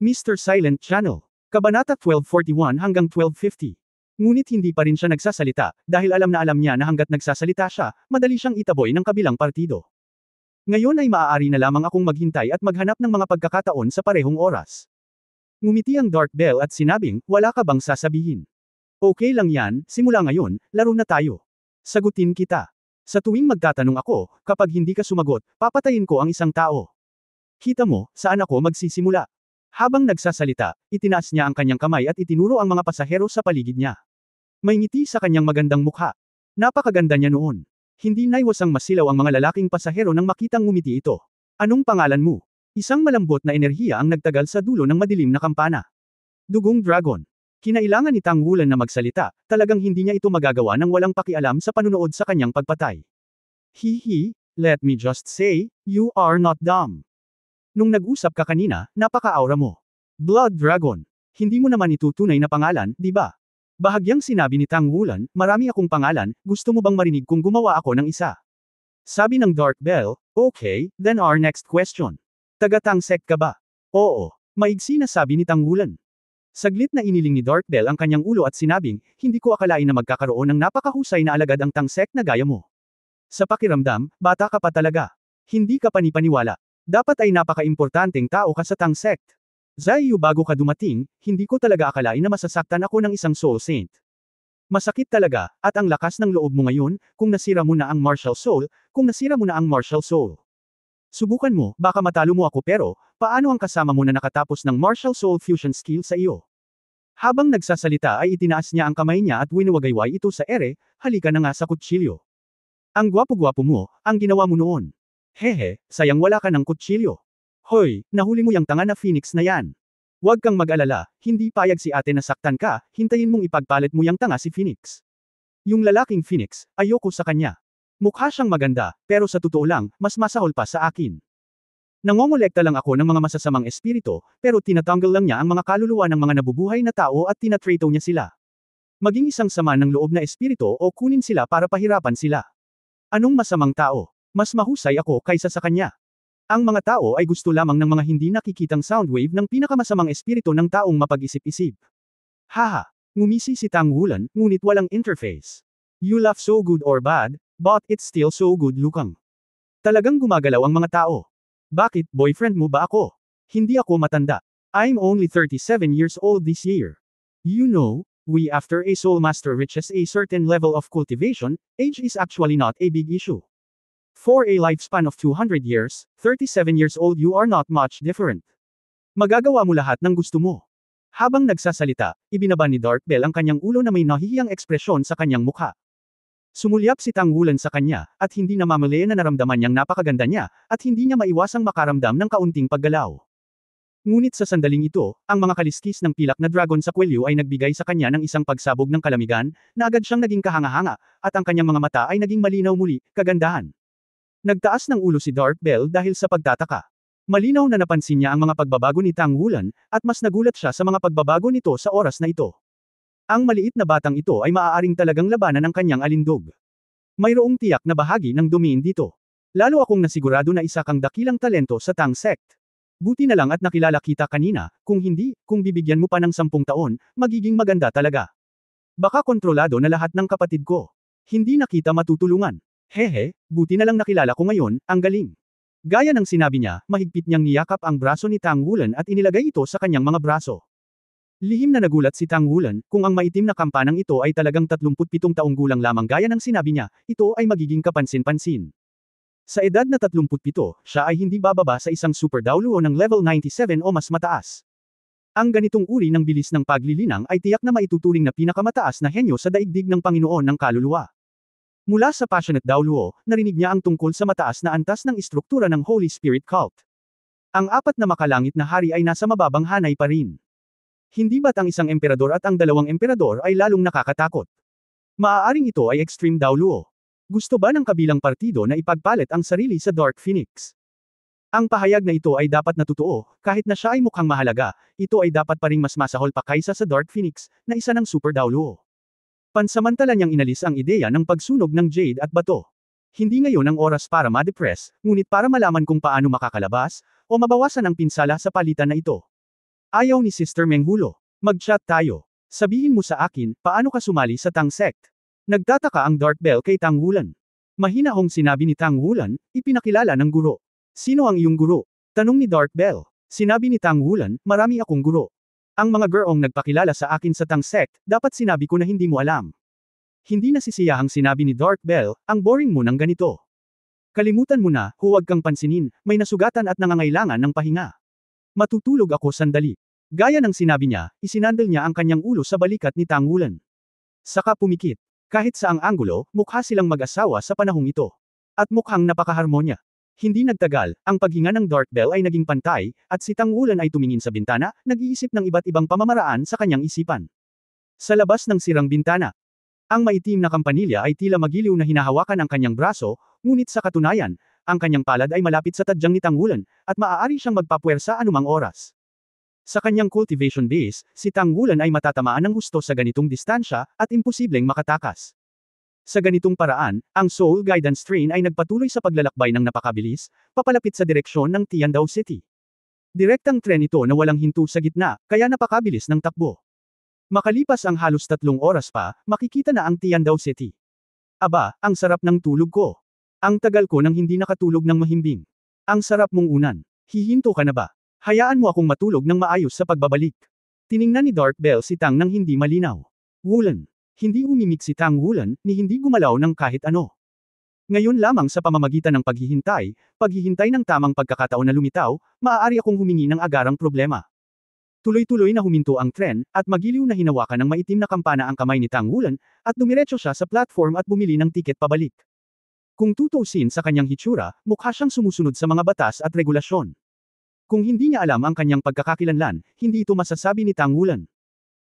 Mr. Silent Channel. Kabanata 1241 hanggang 1250. Ngunit hindi pa rin siya nagsasalita, dahil alam na alam niya na hanggat nagsasalita siya, madali siyang itaboy ng kabilang partido. Ngayon ay maaari na lamang akong maghintay at maghanap ng mga pagkakataon sa parehong oras. Ngumiti ang Dark Bell at sinabing, wala ka bang sasabihin? Okay lang yan, simula ngayon, laro na tayo. Sagutin kita. Sa tuwing magtatanong ako, kapag hindi ka sumagot, papatayin ko ang isang tao. Kita mo, saan ako magsisimula? Habang nagsasalita, itinaas niya ang kanyang kamay at itinuro ang mga pasahero sa paligid niya. May ngiti sa kanyang magandang mukha. Napakaganda niya noon. Hindi naiwasang masilaw ang mga lalaking pasahero nang makitang ngumiti ito. Anong pangalan mo? Isang malambot na enerhiya ang nagtagal sa dulo ng madilim na kampana. Dugong Dragon. Kinailangan ni Tang Wulan na magsalita, talagang hindi niya ito magagawa nang walang pakialam sa panunood sa kanyang pagpatay. Hihi, let me just say, you are not dumb. Nung nag-usap ka kanina, napaka-aura mo. Blood Dragon. Hindi mo naman ito tunay na pangalan, di ba? Bahagyang sinabi ni Tang Wulan, marami akong pangalan, gusto mo bang marinig kung gumawa ako ng isa? Sabi ng Dark Bell, okay, then our next question. Taga-Tang sect ka ba? Oo, maigsi na sabi ni Tang Wulan. Saglit na iniling ni Dark Bell ang kanyang ulo at sinabing, hindi ko akalain na magkakaroon ng napakahusay na alagad ang Tang sect na gaya mo. Sa pakiramdam, bata ka pa talaga. Hindi ka panipaniwala. Dapat ay napaka-importanteng tao ka sa Tang sect. Zaiyu bago ka dumating, hindi ko talaga akalain na masasaktan ako ng isang soul saint. Masakit talaga, at ang lakas ng loob mo ngayon, kung nasira mo na ang martial soul, Subukan mo, baka matalo mo ako pero, paano ang kasama mo na nakatapos ng martial soul fusion skill sa iyo? Habang nagsasalita ay itinaas niya ang kamay niya at winuwagayway ito sa ere, halika na nga sa kutsilyo. Ang gwapo-gwapo mo, ang ginawa mo noon. Hehe, sayang wala ka ng kutsilyo. Hoy, nahuli mo yung tanga na Phoenix na yan. Huwag kang mag-alala, hindi payag si ate na saktan ka, hintayin mong ipagpalit mo yung tanga si Phoenix. Yung lalaking Phoenix, ayoko sa kanya. Mukha siyang maganda, pero sa totoo lang, mas masahol pa sa akin. Nangongolekta lang ako ng mga masasamang espiritu, pero tinatanggal lang niya ang mga kaluluwa ng mga nabubuhay na tao at tinatrato niya sila. Maging isang sama ng loob na espiritu o kunin sila para pahirapan sila. Anong masamang tao? Mas mahusay ako kaysa sa kanya. Ang mga tao ay gusto lamang ng mga hindi nakikitang soundwave ng pinakamasamang espiritu ng taong mapag-isip-isip. Haha, ngumisi si Tang Wulan, ngunit walang interface. You laugh so good or bad, but it's still so good looking. Talagang gumagalaw ang mga tao. Bakit, boyfriend mo ba ako? Hindi ako matanda. I'm only 37 years old this year. You know, we after a soul master reaches a certain level of cultivation, age is actually not a big issue. For a lifespan of 200 years, 37 years old you are not much different. Magagawa mo lahat ng gusto mo. Habang nagsasalita, ibinaba ni Dark Bell ang kanyang ulo na may nahihiyang ekspresyon sa kanyang mukha. Sumulyap si Tang Wulan sa kanya, at hindi namamali na naramdaman niyang napakaganda niya, at hindi niya maiwasang makaramdam ng kaunting paggalaw. Ngunit sa sandaling ito, ang mga kaliskis ng pilak na dragon sa kwelyo ay nagbigay sa kanya ng isang pagsabog ng kalamigan, na agad siyang naging kahanga-hanga, at ang kanyang mga mata ay naging malinaw muli, kagandahan. Nagtaas ng ulo si Dark Bell dahil sa pagtataka. Malinaw na napansin niya ang mga pagbabago ni Tang Wulan, at mas nagulat siya sa mga pagbabago nito sa oras na ito. Ang maliit na batang ito ay maaaring talagang labanan ng kanyang alindog. Mayroong tiyak na bahagi ng domain dito. Lalo akong nasigurado na isa kang dakilang talento sa Tang sect. Buti na lang at nakilala kita kanina, kung hindi, kung bibigyan mo pa ng 10 taon, magiging maganda talaga. Baka kontrolado na lahat ng kapatid ko. Hindi na kita matutulungan. Hehe, buti na lang nakilala ko ngayon, ang galing. Gaya ng sinabi niya, mahigpit niyang niyakap ang braso ni Tang Wulan at inilagay ito sa kanyang mga braso. Lihim na nagulat si Tang Wulan, kung ang maitim na kampanang ito ay talagang 37 taong gulang lamang gaya ng sinabi niya, ito ay magiging kapansin-pansin. Sa edad na 37, siya ay hindi bababa sa isang super dauluo ng level 97 o mas mataas. Ang ganitong uri ng bilis ng paglilinang ay tiyak na maituturing na pinakamataas na henyo sa daigdig ng Panginoon ng Kaluluwa. Mula sa passionate dauluo, narinig niya ang tungkol sa mataas na antas ng istruktura ng Holy Spirit Cult. Ang 4 na makalangit na hari ay nasa mababang hanay pa rin. Hindi ba't ang isang emperador at ang 2 emperador ay lalong nakakatakot? Maaaring ito ay extreme dauluo. Gusto ba ng kabilang partido na ipagpalit ang sarili sa Dark Phoenix? Ang pahayag na ito ay dapat na totoo, kahit na siya ay mukhang mahalaga, ito ay dapat pa ring mas masahol pa kaysa sa Dark Phoenix, na isa ng super dauluo. Pansamantala niyang inalis ang ideya ng pagsunog ng jade at bato. Hindi ngayon ang oras para ma-depress, ngunit para malaman kung paano makakalabas, o mabawasan ang pinsala sa palitan na ito. Ayaw ni Sister Menghulo. Mag-chat tayo. Sabihin mo sa akin, paano ka sumali sa Tang Sect? Nagtataka ang Dark Bell kay Tang Wulan. Mahina hong sinabi ni Tang Wulan, ipinakilala ng guro. Sino ang iyong guro? Tanong ni Dark Bell. Sinabi ni Tang Wulan, marami akong guro. Ang mga gurong nagpakilala sa akin sa Tang Sect, dapat sinabi ko na hindi mo alam. Hindi nasisiyahang sinabi ni Dark Bell, ang boring mo ng ganito. Kalimutan mo na, huwag kang pansinin, may nasugatan at nangangailangan ng pahinga. Matutulog ako sandali. Gaya ng sinabi niya, isinandal niya ang kanyang ulo sa balikat ni Tang Wulan. Saka pumikit. Kahit sa ang anggulo, mukha silang mag-asawa sa panahong ito. At mukhang napakaharmonya. Hindi nagtagal, ang paghinga ng Dark Bell ay naging pantay, at si Tang Wulan ay tumingin sa bintana, nag-iisip ng iba't ibang pamamaraan sa kanyang isipan. Sa labas ng sirang bintana, ang maitim na kampanilya ay tila magiliw na hinahawakan ang kanyang braso, ngunit sa katunayan, ang kanyang palad ay malapit sa tadyang ni Tang Wulan, at maaari siyang magpapuwersa anumang oras. Sa kanyang cultivation base, si Tang Wulan ay matatamaan ng husto sa ganitong distansya, at imposibleng makatakas. Sa ganitong paraan, ang Soul Guidance Train ay nagpatuloy sa paglalakbay ng napakabilis, papalapit sa direksyon ng Tiandao City. Direktang tren ito na walang hinto sa gitna, kaya napakabilis ng takbo. Makalipas ang halos 3 oras pa, makikita na ang Tiandao City. Aba, ang sarap ng tulog ko. Ang tagal ko nang hindi nakatulog ng mahimbing. Ang sarap mong unan. Hihinto ka na ba? Hayaan mo akong matulog ng maayos sa pagbabalik. Tiningnan ni Dark Bell si Tang nang hindi malinaw. Wulan. Hindi umimik si Tang Wulan, ni hindi gumalaw ng kahit ano. Ngayon lamang sa pamamagitan ng paghihintay ng tamang pagkakataon na lumitaw, maaari akong humingi ng agarang problema. Tuloy-tuloy na huminto ang tren, at magiliw na hinawakan ng maitim na kampana ang kamay ni Tang Wulan, at dumiretso siya sa platform at bumili ng tiket pabalik. Kung tutuusin sa kanyang hitsura, mukha siyang sumusunod sa mga batas at regulasyon. Kung hindi niya alam ang kanyang pagkakakilanlan, hindi ito masasabi ni Tang Wulan.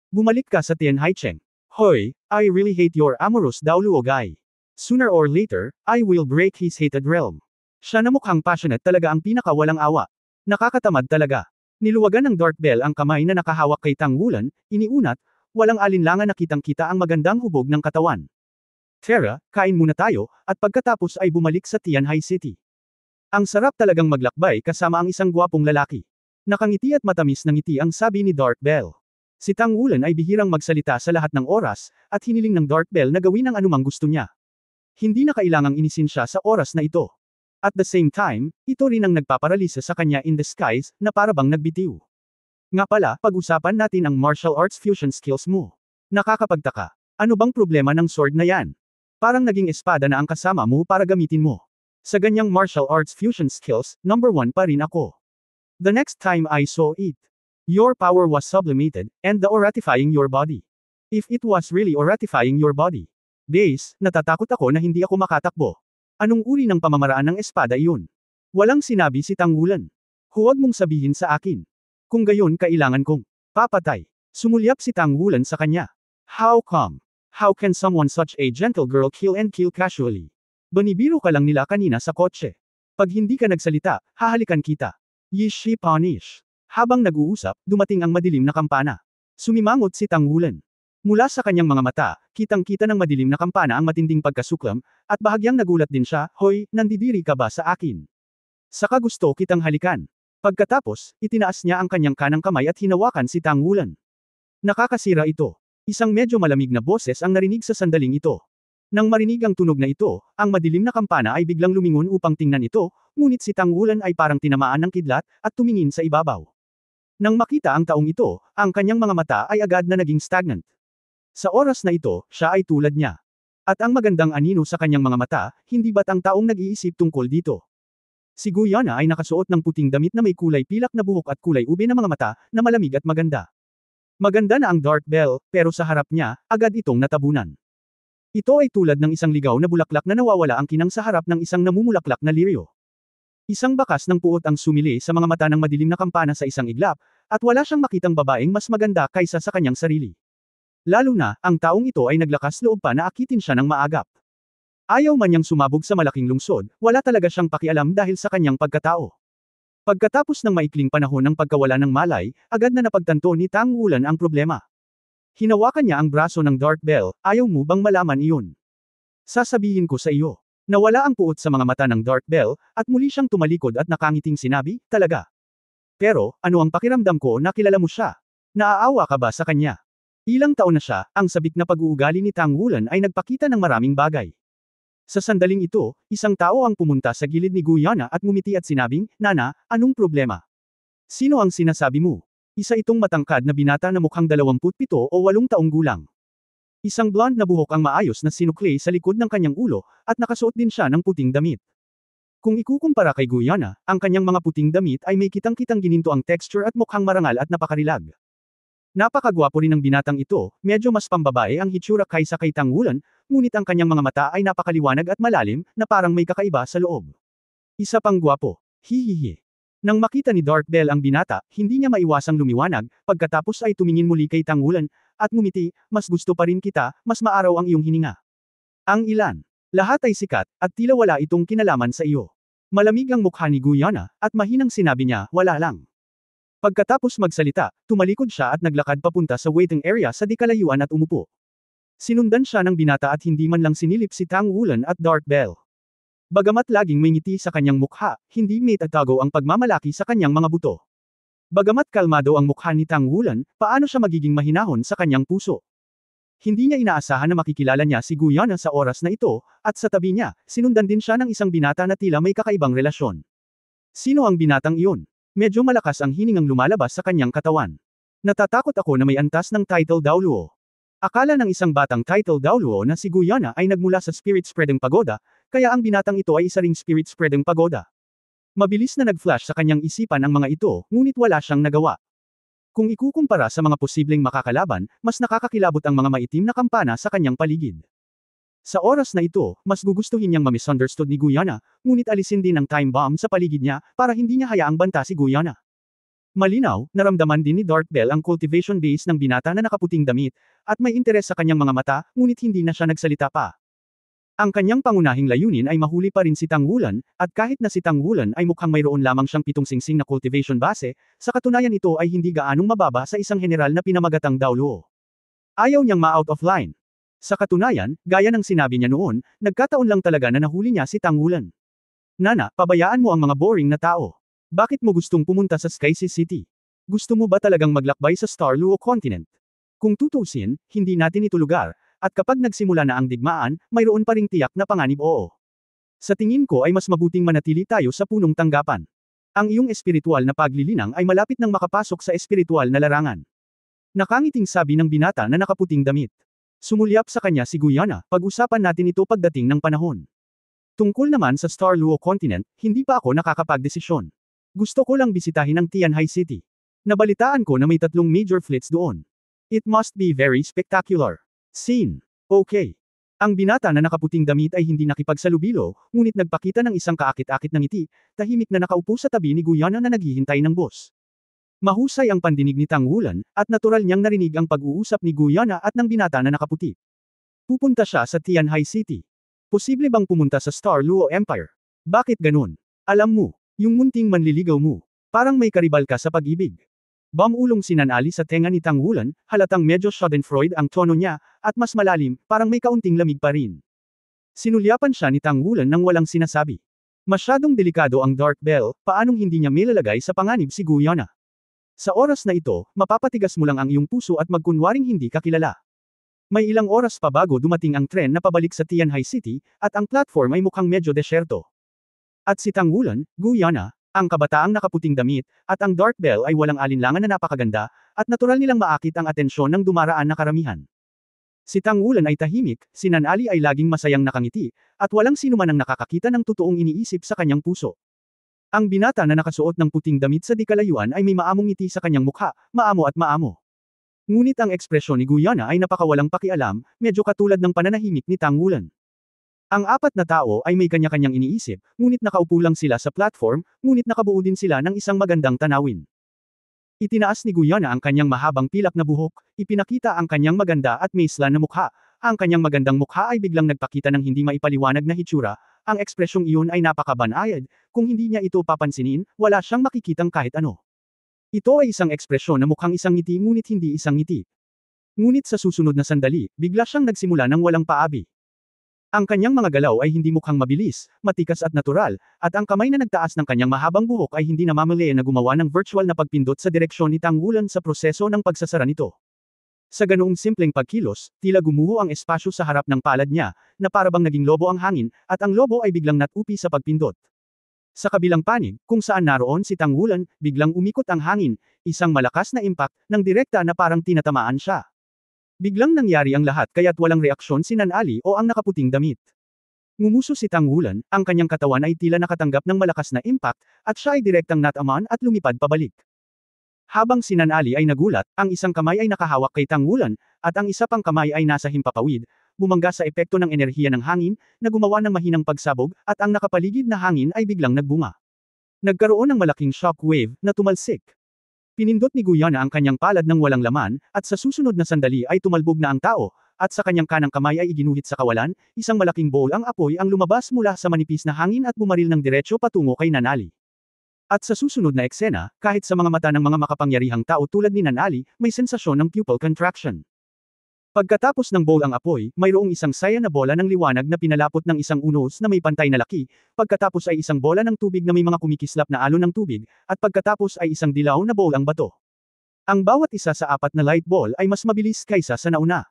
Bumalik ka sa Tian Haicheng. Hoy, I really hate your amorous Daoluo guy. Sooner or later, I will break his hated realm. Siya na mukhang passionate talaga ang pinakawalang awa. Nakakatamad talaga. Niluwagan ng Dark Bell ang kamay na nakahawak kay Tang Wulan, iniunat, walang alinlangan na kitang-kita ang magandang hubog ng katawan. Tara, kain muna tayo, at pagkatapos ay bumalik sa Tianhai City. Ang sarap talagang maglakbay kasama ang isang gwapong lalaki. Nakangiti at matamis na ngiti ang sabi ni Dark Bell. Si Tang Wulan ay bihirang magsalita sa lahat ng oras, at hiniling ng Dark Bell na gawin ang anumang gusto niya. Hindi na kailangang inisin siya sa oras na ito. At the same time, ito rin ang nagpaparalisa sa kanya in disguise, na parabang nagbitiw. Nga pala, pag-usapan natin ang martial arts fusion skills mo. Nakakapagtaka. Ano bang problema ng sword na yan? Parang naging espada na ang kasama mo para gamitin mo. Sa ganyang martial arts fusion skills, number 1 pa rin ako. The next time I saw it, your power was sublimated, and the oratifying your body. If it was really oratifying your body. Base, natatakot ako na hindi ako makatakbo. Anong uri ng pamamaraan ng espada iyon? Walang sinabi si Tang Wulan. Huwag mong sabihin sa akin. Kung gayon kailangan kong papatay. Sumulyap si Tang Wulan sa kanya. How come? How can someone such a gentle girl kill casually? Banibiro ka lang nila kanina sa kotse. Pag hindi ka nagsalita, hahalikan kita. Yishi punish. Habang nag-uusap, dumating ang madilim na kampana. Sumimangot si Tang Wulan. Mula sa kanyang mga mata, kitang-kita ng madilim na kampana ang matinding pagkasuklam, at bahagyang nagulat din siya, hoy, nandidiri ka ba sa akin? Saka gusto kitang halikan. Pagkatapos, itinaas niya ang kanyang kanang kamay at hinawakan si Tang Wulan. Nakakasira ito. Isang medyo malamig na boses ang narinig sa sandaling ito. Nang marinig ang tunog na ito, ang madilim na kampana ay biglang lumingon upang tingnan ito, ngunit si Tang Wulan ay parang tinamaan ng kidlat, at tumingin sa ibabaw. Nang makita ang taong ito, ang kanyang mga mata ay agad na naging stagnant. Sa oras na ito, siya ay tulad niya. At ang magandang anino sa kanyang mga mata, hindi ba't ang taong nag-iisip tungkol dito? Si Guyana ay nakasuot ng puting damit na may kulay pilak na buhok at kulay ube na mga mata, na malamig at maganda. Maganda na ang Dark Bell, pero sa harap niya, agad itong natabunan. Ito ay tulad ng isang ligaw na bulaklak na nawawala ang kinang sa harap ng isang namumulaklak na liryo. Isang bakas ng puot ang sumili sa mga mata ng madilim na kampana sa isang iglap, at wala siyang makitang babaeng mas maganda kaysa sa kanyang sarili. Lalo na, ang taong ito ay naglakas loob pa na akitin siya ng maagap. Ayaw man niyang sumabog sa malaking lungsod, wala talaga siyang pakialam dahil sa kanyang pagkatao. Pagkatapos ng maikling panahon ng pagkawala ng malay, agad na napagtanto ni Tang Wulan ang problema. Hinawakan niya ang braso ng Dark Bell, ayaw mo bang malaman iyon? Sasabihin ko sa iyo. Nawala ang puot sa mga mata ng Dark Bell, at muli siyang tumalikod at nakangiting sinabi, talaga. Pero, ano ang pakiramdam ko na kilala mo siya? Naaawa ka ba sa kanya? Ilang taon na siya, ang sabik na pag-uugali ni Tang Wulan ay nagpakita ng maraming bagay. Sa sandaling ito, isang tao ang pumunta sa gilid ni Guyana at ngumiti at sinabing, Nana, anong problema? Sino ang sinasabi mo? Isa itong matangkad na binata na mukhang 27 o 8 taong gulang. Isang blonde na buhok ang maayos na sinukli sa likod ng kanyang ulo, at nakasuot din siya ng puting damit. Kung ikukumpara kay Guyana, ang kanyang mga puting damit ay may kitang-kitang gininto ang texture at mukhang marangal at napakarilag. Napakagwapo rin ng binatang ito, medyo mas pambabae ang hitsura kaysa kay Tang Wulan, ngunit ang kanyang mga mata ay napakaliwanag at malalim, na parang may kakaiba sa loob. Isa pang gwapo. Hihihi. Nang makita ni Dark Bell ang binata, hindi niya maiwasang lumiwanag, pagkatapos ay tumingin muli kay Tang Wulan, at ngumiti, mas gusto pa rin kita, mas maaraw ang iyong hininga. Ang ilan. Lahat ay sikat, at tila wala itong kinalaman sa iyo. Malamig ang mukha ni Guyana, at mahinang sinabi niya, wala lang. Pagkatapos magsalita, tumalikod siya at naglakad papunta sa waiting area sa di kalayuan at umupo. Sinundan siya ng binata at hindi man lang sinilip si Tang Wulan at Dark Bell. Bagamat laging may ngiti sa kanyang mukha, hindi may tatago ang pagmamalaki sa kanyang mga buto. Bagamat kalmado ang mukha ni Tang Wulan, paano siya magiging mahinahon sa kanyang puso? Hindi niya inaasahan na makikilala niya si Guyana sa oras na ito, at sa tabi niya, sinundan din siya ng isang binata na tila may kakaibang relasyon. Sino ang binatang iyon? Medyo malakas ang hiningang lumalabas sa kanyang katawan. Natatakot ako na may antas ng title Daoluo. Akala ng isang batang title Daoluo na si Guyana ay nagmula sa Spirit Spreading Pagoda, kaya ang binatang ito ay isa ring Spirit Spreading Pagoda. Mabilis na nag-flash sa kanyang isipan ang mga ito, ngunit wala siyang nagawa. Kung ikukumpara sa mga posibleng makakalaban, mas nakakakilabot ang mga maitim na kampana sa kanyang paligid. Sa oras na ito, mas gugustuhin niyang ma-misunderstood ni Guyana, ngunit alisin din ang time bomb sa paligid niya, para hindi niya hayaang banta si Guyana. Malinaw, naramdaman din ni Dark Bell ang cultivation base ng binata na nakaputing damit, at may interes sa kanyang mga mata, ngunit hindi na siya nagsalita pa. Ang kanyang pangunahing layunin ay mahuli pa rin si Tang Wulan, at kahit na si Tang Wulan ay mukhang mayroon lamang siyang 7 singsing na cultivation base, sa katunayan ito ay hindi gaanong mababa sa isang general na pinamagatang Daoluo. Ayaw niyang ma-out of line. Sa katunayan, gaya ng sinabi niya noon, nagkataon lang talaga na nahuli niya si Tang Wulan. Nana, pabayaan mo ang mga boring na tao. Bakit mo gustong pumunta sa Sky Sea City? Gusto mo ba talagang maglakbay sa Star Luo Continent? Kung tutusin, hindi natin ito lugar, at kapag nagsimula na ang digmaan, mayroon pa ring tiyak na panganib oo. Sa tingin ko ay mas mabuting manatili tayo sa punong tanggapan. Ang iyong espiritual na paglilinang ay malapit nang makapasok sa espiritual na larangan. Nakangiting sabi ng binata na nakaputing damit. Sumulyap sa kanya si Guyana, pag-usapan natin ito pagdating ng panahon. Tungkol naman sa Star Luo Continent, hindi pa ako nakakapagdesisyon. Gusto ko lang bisitahin ang Tianhai City. Nabalitaan ko na may 3 major fleets doon. It must be very spectacular. Scene. Okay. Ang binata na nakaputing damit ay hindi nakipagsalubilo, ngunit nagpakita ng isang kaakit-akit na ngiti, tahimik na nakaupo sa tabi ni Guyana na naghihintay ng boss. Mahusay ang pandinig ni Tang Wulan, at natural niyang narinig ang pag-uusap ni Guyana at ng binata na nakaputi. Pupunta siya sa Tianhai City. Posible bang pumunta sa Star Luo Empire? Bakit ganun? Alam mo, yung munting manliligaw mo, parang may karibal ka sa pag-ibig. Bamulong sinanali sa tenga ni Tang Wulan, halatang medyo schadenfreude ang tono niya, at mas malalim, parang may kaunting lamig pa rin. Sinulyapan siya ni Tang Wulan nang walang sinasabi. Masyadong delikado ang Dark Bell, paanong hindi niya milalagay sa panganib si Guyana? Sa oras na ito, mapapatigas mo lang ang iyong puso at magkunwaring hindi ka kilala. May ilang oras pa bago dumating ang tren na pabalik sa Tianhai City, at ang platform ay mukhang medyo desyerto. At si Tang Wulan, Guyana, ang kabataang nakaputing damit, at ang Dark Bell ay walang alinlangan na napakaganda, at natural nilang maakit ang atensyon ng dumaraan na karamihan. Si Tang Wulan ay tahimik, si Nanali ay laging masayang nakangiti, at walang sino man ang nakakakita ng totoong iniisip sa kanyang puso. Ang binata na nakasuot ng puting damit sa di kalayuan ay may maamong ngiti sa kanyang mukha, maamo at maamo. Ngunit ang ekspresyon ni Guyana ay napakawalang pakialam, medyo katulad ng pananahimik ni Tang Wulan. Ang 4 na tao ay may kanya-kanyang iniisip, ngunit nakaupo lang sila sa platform, ngunit nakabuo din sila ng isang magandang tanawin. Itinaas ni Guyana ang kanyang mahabang pilak na buhok, ipinakita ang kanyang maganda at maislan na mukha, ang kanyang magandang mukha ay biglang nagpakita ng hindi maipaliwanag na hitsura, ang ekspresyong iyon ay napakabanayad, kung hindi niya ito papansinin, wala siyang makikitang kahit ano. Ito ay isang ekspresyon na mukhang isang ngiti ngunit hindi isang ngiti. Ngunit sa susunod na sandali, bigla siyang nagsimula ng walang paabi. Ang kanyang mga galaw ay hindi mukhang mabilis, matikas at natural, at ang kamay na nagtaas ng kanyang mahabang buhok ay hindi namamalayan na gumawa ng virtual na pagpindot sa direksyon ni Tang Wulan sa proseso ng pagsasara nito. Sa ganoong simpleng pagkilos, tila gumuho ang espasyo sa harap ng palad niya, na parabang naging lobo ang hangin, at ang lobo ay biglang natupi sa pagpindot. Sa kabilang panig, kung saan naroon si Tang Wulan, biglang umikot ang hangin, isang malakas na impact, ng direkta na parang tinatamaan siya. Biglang nangyari ang lahat kaya't walang reaksyon si Nan Ali o ang nakaputing damit. Ngumuso si Tang Wulan, ang kanyang katawan ay tila nakatanggap ng malakas na impact, at siya ay direktang natamaan at lumipad pabalik. Habang si Nan Ali ay nagulat, ang isang kamay ay nakahawak kay Tang Wulan, at ang isa pang kamay ay nasa himpapawid, bumangga sa epekto ng enerhiya ng hangin, na gumawa ng mahinang pagsabog, at ang nakapaligid na hangin ay biglang nagbunga. Nagkaroon ng malaking shock wave, na tumalsik. Pinindot ni Guyana ang kanyang palad ng walang laman, at sa susunod na sandali ay tumalbog na ang tao, at sa kanyang kanang kamay ay iginuhit sa kawalan, isang malaking bowl ang apoy ang lumabas mula sa manipis na hangin at bumaril ng diretso patungo kay Nan Ali. At sa susunod na eksena, kahit sa mga mata ng mga makapangyarihang tao tulad ni Nan Ali, may sensasyon ng pupil contraction. Pagkatapos ng bowl ang apoy, mayroong isang saya na bola ng liwanag na pinalapot ng isang unos na may pantay na laki, pagkatapos ay isang bola ng tubig na may mga kumikislap na alon ng tubig, at pagkatapos ay isang dilaw na bowl ang bato. Ang bawat isa sa apat na light ball ay mas mabilis kaysa sa nauna.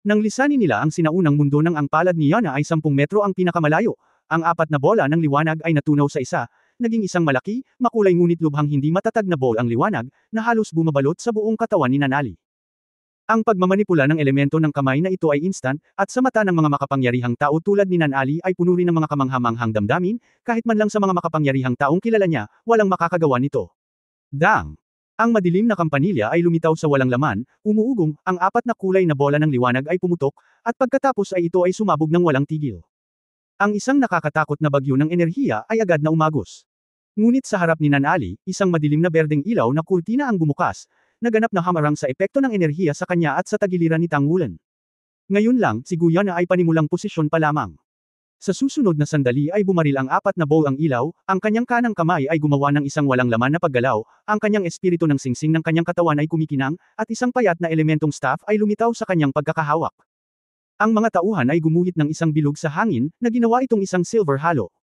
Nang lisanin nila ang sinaunang mundo ng ang palad ni Yana ay 10 metro ang pinakamalayo, ang apat na bola ng liwanag ay natunaw sa isa, naging isang malaki, makulay ngunit lubhang hindi matatag na bowl ang liwanag, na halos bumabalot sa buong katawan ni Nan Ali. Ang pagmamanipula ng elemento ng kamay na ito ay instant, at sa mata ng mga makapangyarihang tao tulad ni Nan Ali ay puno rin ng mga kamanghamanghang damdamin, kahit man lang sa mga makapangyarihang taong kilala niya, walang makakagawa nito. Dang! Ang madilim na kampanilya ay lumitaw sa walang laman, umuugong, ang apat na kulay na bola ng liwanag ay pumutok, at pagkatapos ay ito ay sumabog ng walang tigil. Ang isang nakakatakot na bagyo ng enerhiya ay agad na umagos. Ngunit sa harap ni Nan Ali, isang madilim na berdeng ilaw na kurtina ang bumukas, naganap na hamarang sa epekto ng enerhiya sa kanya at sa tagiliran ni Tang Wulan. Ngayon lang, si Guyana ay panimulang posisyon pa lamang. Sa susunod na sandali ay bumaril ang apat na bowl ang ilaw, ang kanyang kanang kamay ay gumawa ng isang walang laman na paggalaw, ang kanyang espiritu ng singsing ng kanyang katawan ay kumikinang, at isang payat na elementong staff ay lumitaw sa kanyang pagkakahawak. Ang mga tauhan ay gumuhit ng isang bilog sa hangin, na ginawa itong isang silver halo.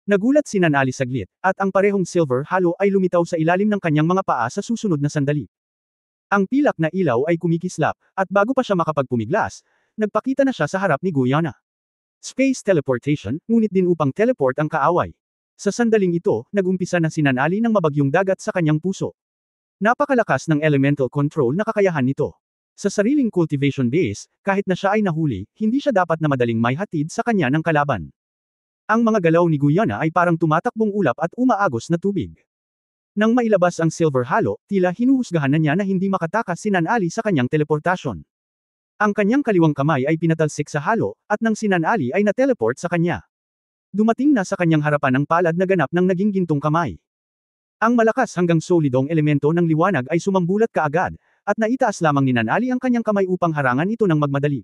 Nagulat si Nan Ali saglit, at ang parehong silver halo ay lumitaw sa ilalim ng kanyang mga paa sa susunod na sandali. Ang pilak na ilaw ay kumikislap, at bago pa siya makapagpumiglas, nagpakita na siya sa harap ni Guyana. Space teleportation, ngunit din upang teleport ang kaaway. Sa sandaling ito, nagumpisa na si Nan Ali ng mabagyong dagat sa kanyang puso. Napakalakas ng elemental control na kakayahan nito. Sa sariling cultivation base, kahit na siya ay nahuli, hindi siya dapat na madaling may hatid sa kanya ng kalaban. Ang mga galaw ni Guyana ay parang tumatakbong ulap at umaagos na tubig. Nang mailabas ang silver halo, tila hinuhusgahan na niya na hindi makatakas si Nan Ali sa kanyang teleportasyon. Ang kanyang kaliwang kamay ay pinatalsik sa halo, at nang si Nan Ali ay na-teleport sa kanya. Dumating na sa kanyang harapan ang palad na ganap ng naging gintong kamay. Ang malakas hanggang solidong elemento ng liwanag ay sumambulat kaagad, at naitaas lamang ni Nan Ali ang kanyang kamay upang harangan ito ng magmadali.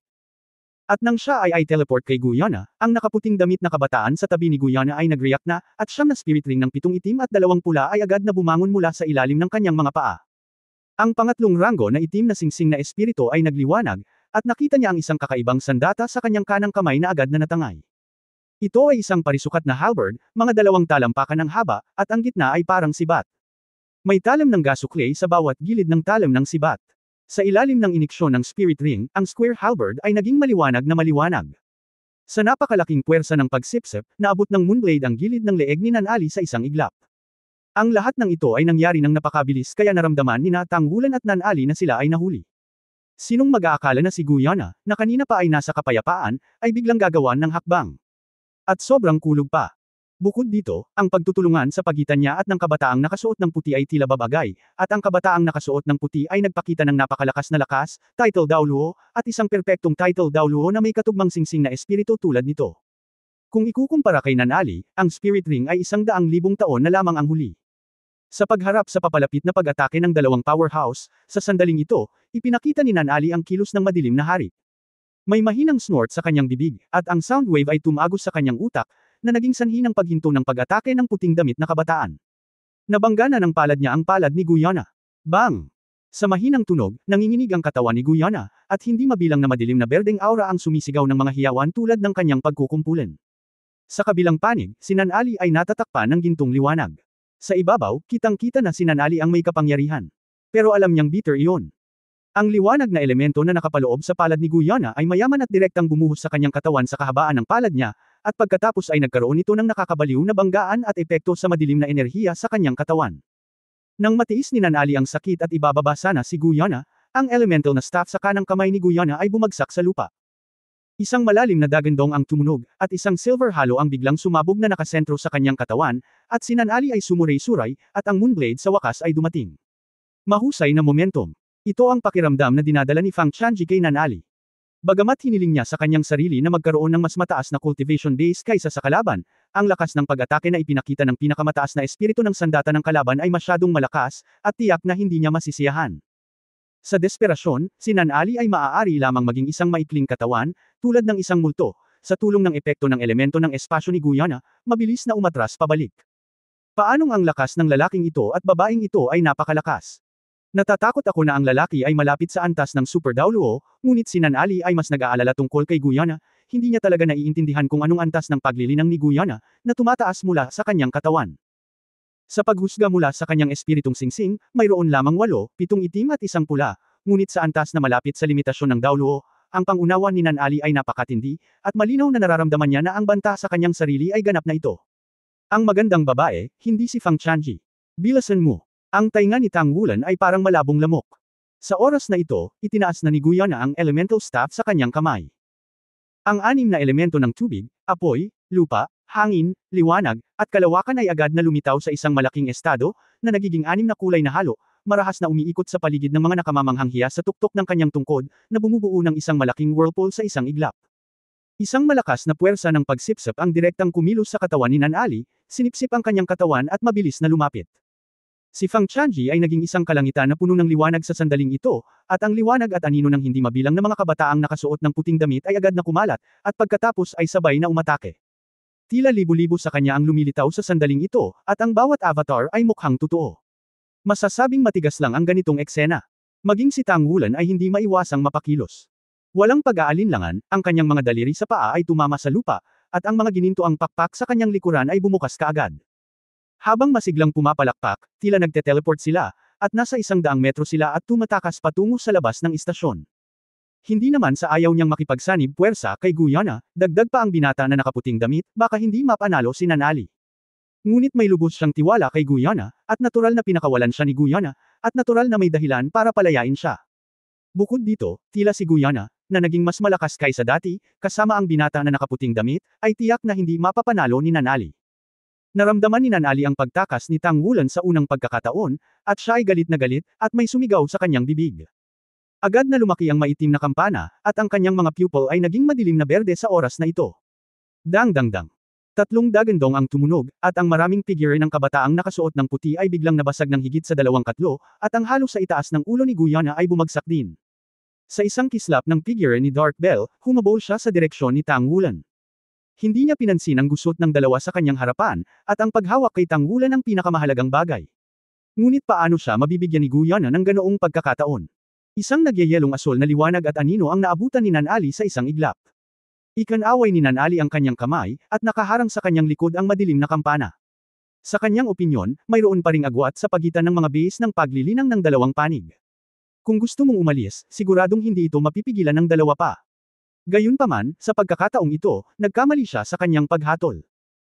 At nang siya ay teleport kay Guyana, ang nakaputing damit na kabataan sa tabi ni Guyana ay nag-react na, at siyam na spirit ring ng 7 itim at 2 pula ay agad na bumangon mula sa ilalim ng kanyang mga paa. Ang pangatlong ranggo na itim na singsing na espiritu ay nagliwanag, at nakita niya ang isang kakaibang sandata sa kanyang kanang kamay na agad na natangay. Ito ay isang parisukat na halberd, mga 2 talampakan ng haba, at ang gitna ay parang sibat. May talim ng gasuklay sa bawat gilid ng talim ng sibat. Sa ilalim ng iniksyon ng spirit ring, ang square halberd ay naging maliwanag na maliwanag. Sa napakalaking puwersa ng pagsipsip, naabot ng moonblade ang gilid ng leeg ni Nan Ali sa isang iglap. Ang lahat ng ito ay nangyari ng napakabilis kaya naramdaman ni Tang Wulan at Nan Ali na sila ay nahuli. Sinong mag-aakala na si Guyana, na kanina pa ay nasa kapayapaan, ay biglang gagawan ng hakbang. At sobrang kulog pa. Bukod dito, ang pagtutulungan sa pagitan niya at ng kabataang nakasuot ng puti ay tila babagay, at ang kabataang nakasuot ng puti ay nagpakita ng napakalakas na lakas, title Daoluo, at isang perpektong title Daoluo na may katugmang singsing na espiritu tulad nito. Kung ikukumpara kay Nan Ali, ang spirit ring ay 100,000 taon na lamang ang huli. Sa pagharap sa papalapit na pag-atake ng dalawang powerhouse, sa sandaling ito, ipinakita ni Nan Ali ang kilos ng madilim na hari. May mahinang snort sa kanyang bibig, at ang sound wave ay tumagos sa kanyang utak, na naging sanhi ng paghinto ng pag-atake ng puting damit na kabataan. Nabangga na ng palad niya ang palad ni Guyana. Bang! Sa mahinang tunog, nanginginig ang katawan ni Guyana, at hindi mabilang na madilim na berdeng aura ang sumisigaw ng mga hiyawan tulad ng kanyang pagkukumpulan. Sa kabilang panig, si Nanali ay natatakpan ng gintong liwanag. Sa ibabaw, kitang-kita na si Nanali ang may kapangyarihan. Pero alam niyang bitter iyon. Ang liwanag na elemento na nakapaloob sa palad ni Guyana ay mayaman at direktang bumuhos sa kanyang katawan sa kahabaan ng palad niya, at pagkatapos ay nagkaroon ito ng nakakabaliw na banggaan at epekto sa madilim na enerhiya sa kanyang katawan. Nang matiis ni Nanali ang sakit at ibababa sana si Guyana, ang elemental na staff sa kanang kamay ni Guyana ay bumagsak sa lupa. Isang malalim na dagandong ang tumunog, at isang silver halo ang biglang sumabog na nakasentro sa kanyang katawan, at si Nanali ay sumuray-suray, at ang moonblade sa wakas ay dumating. Mahusay na momentum. Ito ang pakiramdam na dinadala ni Fang Chanji kay Nanali. Bagamat hiniling niya sa kanyang sarili na magkaroon ng mas mataas na cultivation base kaysa sa kalaban, ang lakas ng pag-atake na ipinakita ng pinakamataas na espiritu ng sandata ng kalaban ay masyadong malakas, at tiyak na hindi niya masisiyahan. Sa desperasyon, si Nanali ay maaari lamang maging isang maikling katawan, tulad ng isang multo, sa tulong ng epekto ng elemento ng espasyo ni Guyana, mabilis na umatras pabalik. Paanong ang lakas ng lalaking ito at babaeng ito ay napakalakas? Natatakot ako na ang lalaki ay malapit sa antas ng Super Daoluo, ngunit si Nanali ay mas nag-aalala tungkol kay Guyana, hindi niya talaga naiintindihan kung anong antas ng paglilinang ni Guyana, na tumataas mula sa kanyang katawan. Sa paghusga mula sa kanyang espiritong singsing, mayroon lamang 8, 7 itim at 1 pula, ngunit sa antas na malapit sa limitasyon ng Daoluo, ang pangunawa ni Nanali ay napakatindi, at malinaw na nararamdaman niya na ang banta sa kanyang sarili ay ganap na ito. Ang magandang babae, hindi si Fang Chanji. Bilasan mo. Ang tainga ni Tang Wulan ay parang malabong lamok. Sa oras na ito, itinaas na ni Guyana ang elemental staff sa kanyang kamay. Ang 6 na elemento ng tubig, apoy, lupa, hangin, liwanag, at kalawakan ay agad na lumitaw sa isang malaking estado, na nagiging 6 na kulay na halo, marahas na umiikot sa paligid ng mga nakamamanghang hiya sa tuktok ng kanyang tungkod, na bumubuo ng isang malaking whirlpool sa isang iglap. Isang malakas na puwersa ng pagsipsip ang direktang kumilos sa katawan ni Nanali, sinipsip ang kanyang katawan at mabilis na lumapit. Si Fang Chanji ay naging isang kalangitan na puno ng liwanag sa sandaling ito, at ang liwanag at anino ng hindi mabilang na mga kabataang nakasuot ng puting damit ay agad na kumalat, at pagkatapos ay sabay na umatake. Tila libo-libo sa kanya ang lumilitaw sa sandaling ito, at ang bawat avatar ay mukhang totoo. Masasabing matigas lang ang ganitong eksena. Maging si Tang Wulan ay hindi maiwasang mapakilos. Walang pag-aalinlangan, ang kanyang mga daliri sa paa ay tumama sa lupa, at ang mga ginintoang pakpak sa kanyang likuran ay bumukas kaagad. Habang masiglang pumapalakpak, tila nagte-teleport sila, at nasa 100 metro sila at tumatakas patungo sa labas ng istasyon. Hindi naman sa ayaw niyang makipagsanib puwersa kay Guyana, dagdag pa ang binata na nakaputing damit, baka hindi mapanalo si Nanali. Ngunit may lubos siyang tiwala kay Guyana, at natural na pinakawalan siya ni Guyana, at natural na may dahilan para palayain siya. Bukod dito, tila si Guyana, na naging mas malakas kaysa dati, kasama ang binata na nakaputing damit, ay tiyak na hindi mapapanalo ni Nanali. Naramdaman ni Nanali ang pagtakas ni Tang Wulan sa unang pagkakataon, at siya ay galit na galit, at may sumigaw sa kanyang bibig. Agad na lumaki ang maitim na kampana, at ang kanyang mga pupil ay naging madilim na berde sa oras na ito. Dang dang dang. 3 dagandong ang tumunog, at ang maraming figure ng kabataang nakasuot ng puti ay biglang nabasag ng higit sa 2 katlo, at ang halos sa itaas ng ulo ni Guyana ay bumagsak din. Sa isang kislap ng figure ni Dark Bell, humabol siya sa direksyon ni Tang Wulan. Hindi niya pinansin ang gusot ng dalawa sa kanyang harapan, at ang paghawak kay Tang Wulan ang pinakamahalagang bagay. Ngunit paano siya mabibigyan ni Guyana ng ganoong pagkakataon? Isang nagyayelong asol na liwanag at anino ang naabutan ni Nanali sa isang iglap. Ikanaway ni Nanali ang kanyang kamay, at nakaharang sa kanyang likod ang madilim na kampana. Sa kanyang opinyon, mayroon pa ring agwat sa pagitan ng mga base ng paglilinang ng dalawang panig. Kung gusto mong umalis, siguradong hindi ito mapipigilan ng dalawa pa. Gayunpaman, sa pagkakataong ito, nagkamali siya sa kanyang paghatol.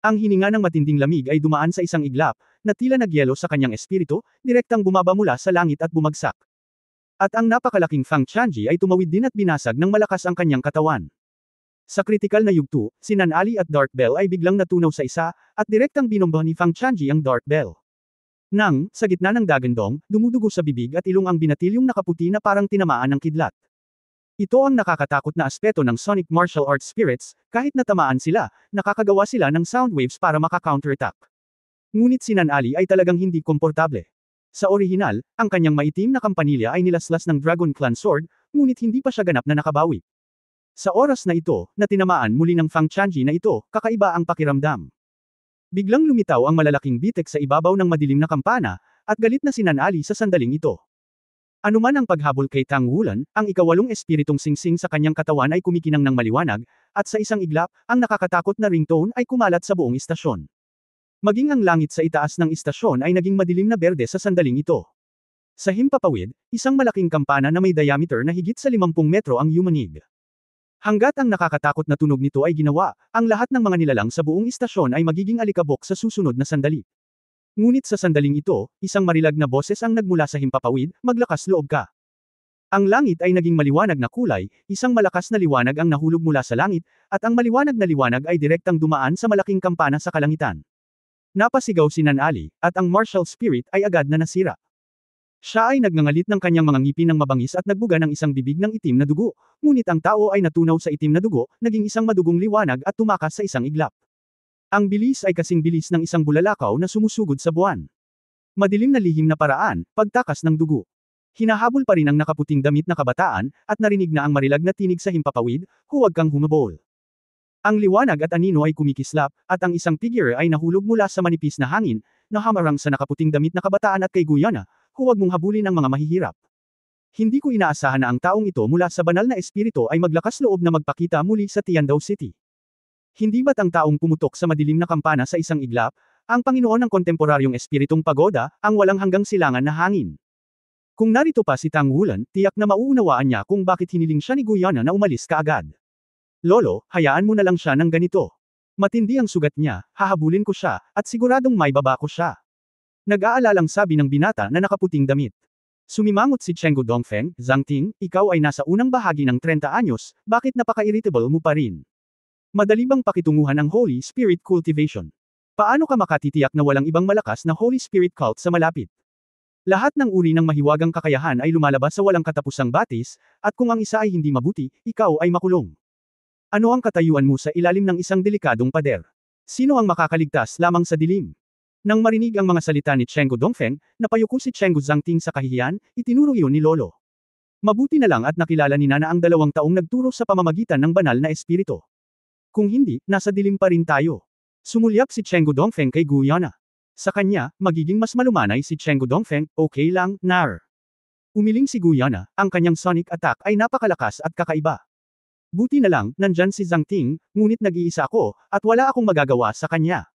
Ang hininga ng matinding lamig ay dumaan sa isang iglap, na tila nagyelo sa kanyang espiritu, direktang bumaba mula sa langit at bumagsak. At ang napakalaking Fang Chanji ay tumawid din at binasag ng malakas ang kanyang katawan. Sa kritikal na yugto, si Nanali at Dark Bell ay biglang natunaw sa isa, at direktang binomba ni Fang Chanji ang Dark Bell. Nang, sa gitna ng dagandong, dumudugo sa bibig at ilong ang binatilyong nakaputi na parang tinamaan ng kidlat. Ito ang nakakatakot na aspeto ng Sonic Martial Arts Spirits, kahit natamaan sila, nakakagawa sila ng sound waves para maka-counterattack. Ngunit si Nanali ay talagang hindi komportable. Sa orihinal, ang kanyang maitim na kampanilya ay nilaslas ng Dragon Clan Sword, ngunit hindi pa siya ganap na nakabawi. Sa oras na ito, na tinamaan muli ng Fang Chanji na ito, kakaiba ang pakiramdam. Biglang lumitaw ang malalaking bitek sa ibabaw ng madilim na kampana, at galit na si Nanali sa sandaling ito. Anuman ang paghabol kay Tang Wulan, ang ikawalong espiritong singsing sa kanyang katawan ay kumikinang ng maliwanag, at sa isang iglap, ang nakakatakot na ringtone ay kumalat sa buong istasyon. Maging ang langit sa itaas ng istasyon ay naging madilim na berde sa sandaling ito. Sa himpapawid, isang malaking kampana na may diameter na higit sa 50 metro ang yumanig. Hanggat ang nakakatakot na tunog nito ay ginawa, ang lahat ng mga nilalang sa buong istasyon ay magiging alikabok sa susunod na sandali. Ngunit sa sandaling ito, isang marilag na boses ang nagmula sa himpapawid, maglakas loob ka. Ang langit ay naging maliwanag na kulay, isang malakas na liwanag ang nahulog mula sa langit, at ang maliwanag na liwanag ay direktang dumaan sa malaking kampana sa kalangitan. Napasigaw si Nan Ali, at ang martial spirit ay agad na nasira. Siya ay nagngangalit ng kanyang mga ngipin ng mabangis at nagbuga ng isang bibig ng itim na dugo, ngunit ang tao ay natunaw sa itim na dugo, naging isang madugong liwanag at tumakas sa isang iglap. Ang bilis ay kasing bilis ng isang bulalakaw na sumusugod sa buwan. Madilim na lihim na paraan, pagtakas ng dugo. Hinahabol pa rin ang nakaputing damit na kabataan, at narinig na ang marilag na tinig sa himpapawid, huwag kang humabol. Ang liwanag at anino ay kumikislap, at ang isang figure ay nahulog mula sa manipis na hangin, na hamarang sa nakaputing damit na kabataan at kay Guyana, huwag mong habulin ang mga mahihirap. Hindi ko inaasahan na ang taong ito mula sa banal na espiritu ay maglakas loob na magpakita muli sa Tiandao City. Hindi ba't ang taong pumutok sa madilim na kampana sa isang iglap, ang Panginoon ng kontemporaryong espiritong pagoda, ang walang hanggang silangan na hangin? Kung narito pa si Tang Wulan, tiyak na mauunawaan niya kung bakit hiniling siya ni Guyana na umalis kaagad. Lolo, hayaan mo na lang siya ng ganito. Matindi ang sugat niya, hahabulin ko siya, at siguradong may baba ko siya. Nag-aalalang sabi ng binata na nakaputing damit. Sumimangot si Chenggu Dongfeng, Zhang Ting, ikaw ay nasa unang bahagi ng 30 anyos, bakit napaka-irritable mo pa rin? Madali bang pakitunguhan ang Holy Spirit cultivation? Paano ka makatitiyak na walang ibang malakas na Holy Spirit cult sa malapit? Lahat ng uri ng mahiwagang kakayahan ay lumalabas sa walang katapusang batis, at kung ang isa ay hindi mabuti, ikaw ay makulong. Ano ang katayuan mo sa ilalim ng isang delikadong pader? Sino ang makakaligtas lamang sa dilim? Nang marinig ang mga salita ni Chenggu Dongfeng, napayuko si Chenggu Zhangting sa kahihiyan, itinuro iyon ni Lolo. Mabuti na lang at nakilala ni Nana ang 2 taong nagturo sa pamamagitan ng banal na espiritu. Kung hindi, nasa dilim pa rin tayo. Sumulyap si Chenggu Dongfeng kay Guyana. Sa kanya, magiging mas malumanay si Chenggu Dongfeng, okay lang, nar. Umiling si Guyana, ang kanyang sonic attack ay napakalakas at kakaiba. Buti na lang, nandyan si Zhang Ting, ngunit nag-iisa ako, at wala akong magagawa sa kanya.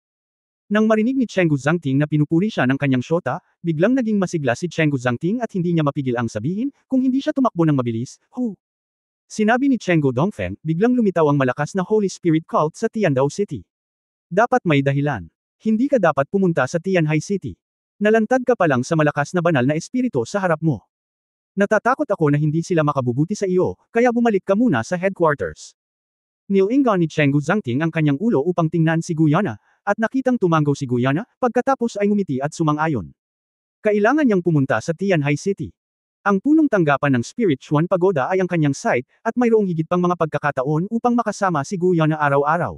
Nang marinig ni Chenggu Zhangting na pinupuri siya ng kanyang syota, biglang naging masigla si Chenggu Zhangting at hindi niya mapigil ang sabihin, kung hindi siya tumakbo ng mabilis, Sinabi ni Chenggu Dongfeng, biglang lumitaw ang malakas na Holy Spirit cult sa Tiandao City. Dapat may dahilan. Hindi ka dapat pumunta sa Tianhai City. Nalantad ka pa lang sa malakas na banal na espiritu sa harap mo. Natatakot ako na hindi sila makabubuti sa iyo, kaya bumalik ka muna sa headquarters. Nilingaw ni Chenggu Zhangting ang kanyang ulo upang tingnan si Guyana, at nakitang tumanggaw si Guyana, pagkatapos ay ngumiti at sumang-ayon. Kailangan niyang pumunta sa Tianhai City. Ang punong tanggapan ng Spiritual Pagoda ay ang kanyang site, at mayroong higit pang mga pagkakataon upang makasama si Guyana araw-araw.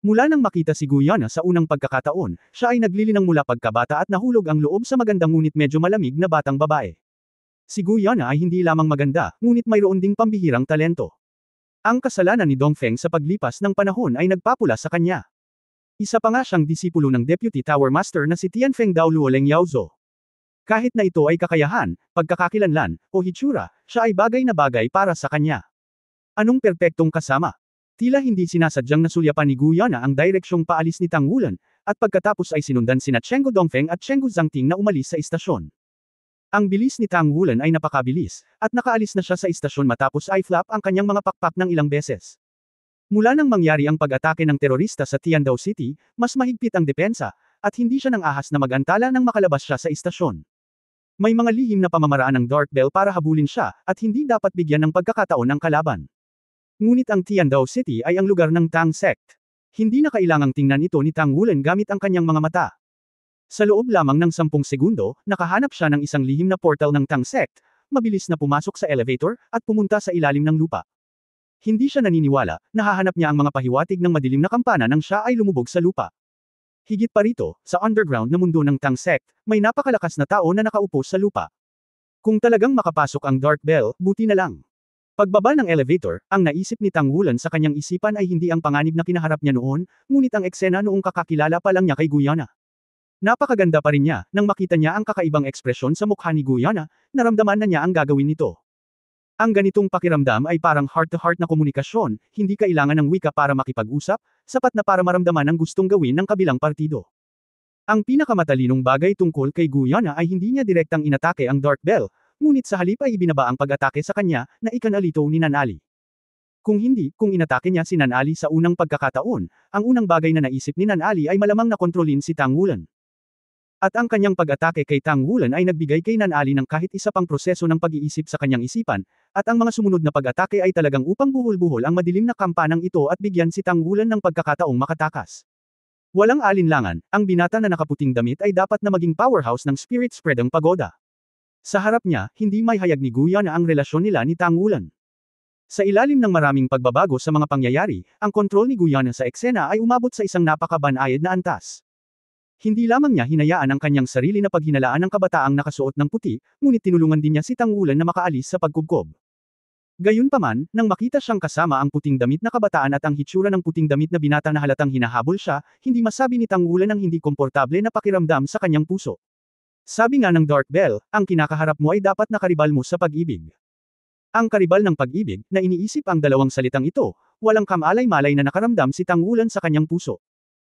Mula nang makita si Guyana sa unang pagkakataon, siya ay naglilinang mula pagkabata at nahulog ang loob sa magandang ngunit medyo malamig na batang babae. Si Guyana ay hindi lamang maganda, ngunit mayroon ding pambihirang talento. Ang kasalanan ni Dongfeng sa paglipas ng panahon ay nagpapula sa kanya. Isa pa nga siyang disipulo ng Deputy Tower Master na si Tianfeng Dao Luoleng Yaozo. Kahit na ito ay kakayahan, pagkakakilanlan, o hitsura, siya ay bagay na bagay para sa kanya. Anong perpektong kasama? Tila hindi sinasadyang nasulyapan ni Guyana ang direksyong paalis ni Tang Wulan, at pagkatapos ay sinundan sina Chenggu Dongfeng at Chenggu Zhangting na umalis sa istasyon. Ang bilis ni Tang Wulan ay napakabilis, at nakaalis na siya sa istasyon matapos ay flap ang kanyang mga pakpak ng ilang beses. Mula nang mangyari ang pag-atake ng terorista sa Tiandao City, mas mahigpit ang depensa, at hindi siya nang ahas na mag-antala nang makalabas siya sa istasyon. May mga lihim na pamamaraan ng Dark Bell para habulin siya, at hindi dapat bigyan ng pagkakataon ng kalaban. Ngunit ang Tiandao City ay ang lugar ng Tang Sect. Hindi na kailangang tingnan ito ni Tang Wulan gamit ang kanyang mga mata. Sa loob lamang ng 10 segundo, nakahanap siya ng isang lihim na portal ng Tang Sect, mabilis na pumasok sa elevator, at pumunta sa ilalim ng lupa. Hindi siya naniniwala, nahahanap niya ang mga pahiwatig ng madilim na kampana nang siya ay lumubog sa lupa. Higit pa rito, sa underground na mundo ng Tang Sect, may napakalakas na tao na nakaupo sa lupa. Kung talagang makapasok ang Dark Bell, buti na lang. Pagbaba ng elevator, ang naisip ni Tang Wulan sa kanyang isipan ay hindi ang panganib na kinaharap niya noon, ngunit ang eksena noong kakakilala pa lang niya kay Guyana. Napakaganda pa rin niya, nang makita niya ang kakaibang ekspresyon sa mukha ni Guyana, naramdaman na niya ang gagawin nito. Ang ganitong pakiramdam ay parang heart-to-heart na komunikasyon, hindi kailangan ng wika para makipag-usap, sapat na para maramdaman ang gustong gawin ng kabilang partido. Ang pinakamatalinong bagay tungkol kay Guyana ay hindi niya direktang inatake ang Dark Bell, ngunit sa halip ay ibinaba ang pag-atake sa kanya, na ikanalito ni Nanali. Kung inatake niya si Nanali sa unang pagkakataon, ang unang bagay na naisip ni Nanali ay malamang na kontrolin si Tang Wulan. At ang kanyang pag-atake kay Tang Wulan ay nagbigay kay Nanali ng kahit isa pang proseso ng pag-iisip sa kanyang isipan, at ang mga sumunod na pag-atake ay talagang upang buhol-buhol ang madilim na kampanang ito at bigyan si Tang Wulan ng pagkakataong makatakas. Walang alinlangan, ang binata na nakaputing damit ay dapat na maging powerhouse ng Spirit Spreading Pagoda. Sa harap niya, hindi may hayag ni Guyana ang relasyon nila ni Tang Wulan. Sa ilalim ng maraming pagbabago sa mga pangyayari, ang kontrol ni Guyana sa eksena ay umabot sa isang napakabanayad na antas. Hindi lamang niya hinayaan ang kanyang sarili na paghinalaan ng kabataang nakasuot ng puti, ngunit tinulungan din niya si Tang Wulan na makaalis sa pagkubkob. Gayunpaman, nang makita siyang kasama ang puting damit na kabataan at ang hitsura ng puting damit na binata na halatang hinahabol siya, hindi masabi ni Tang Wulan ang hindi komportable na pakiramdam sa kanyang puso. Sabi nga ng Dark Bell, ang kinakaharap mo ay dapat na karibal mo sa pag-ibig. Ang karibal ng pag-ibig, na iniisip ang dalawang salitang ito, walang kamalay-malay na nakaramdam si Tang Wulan sa kanyang puso.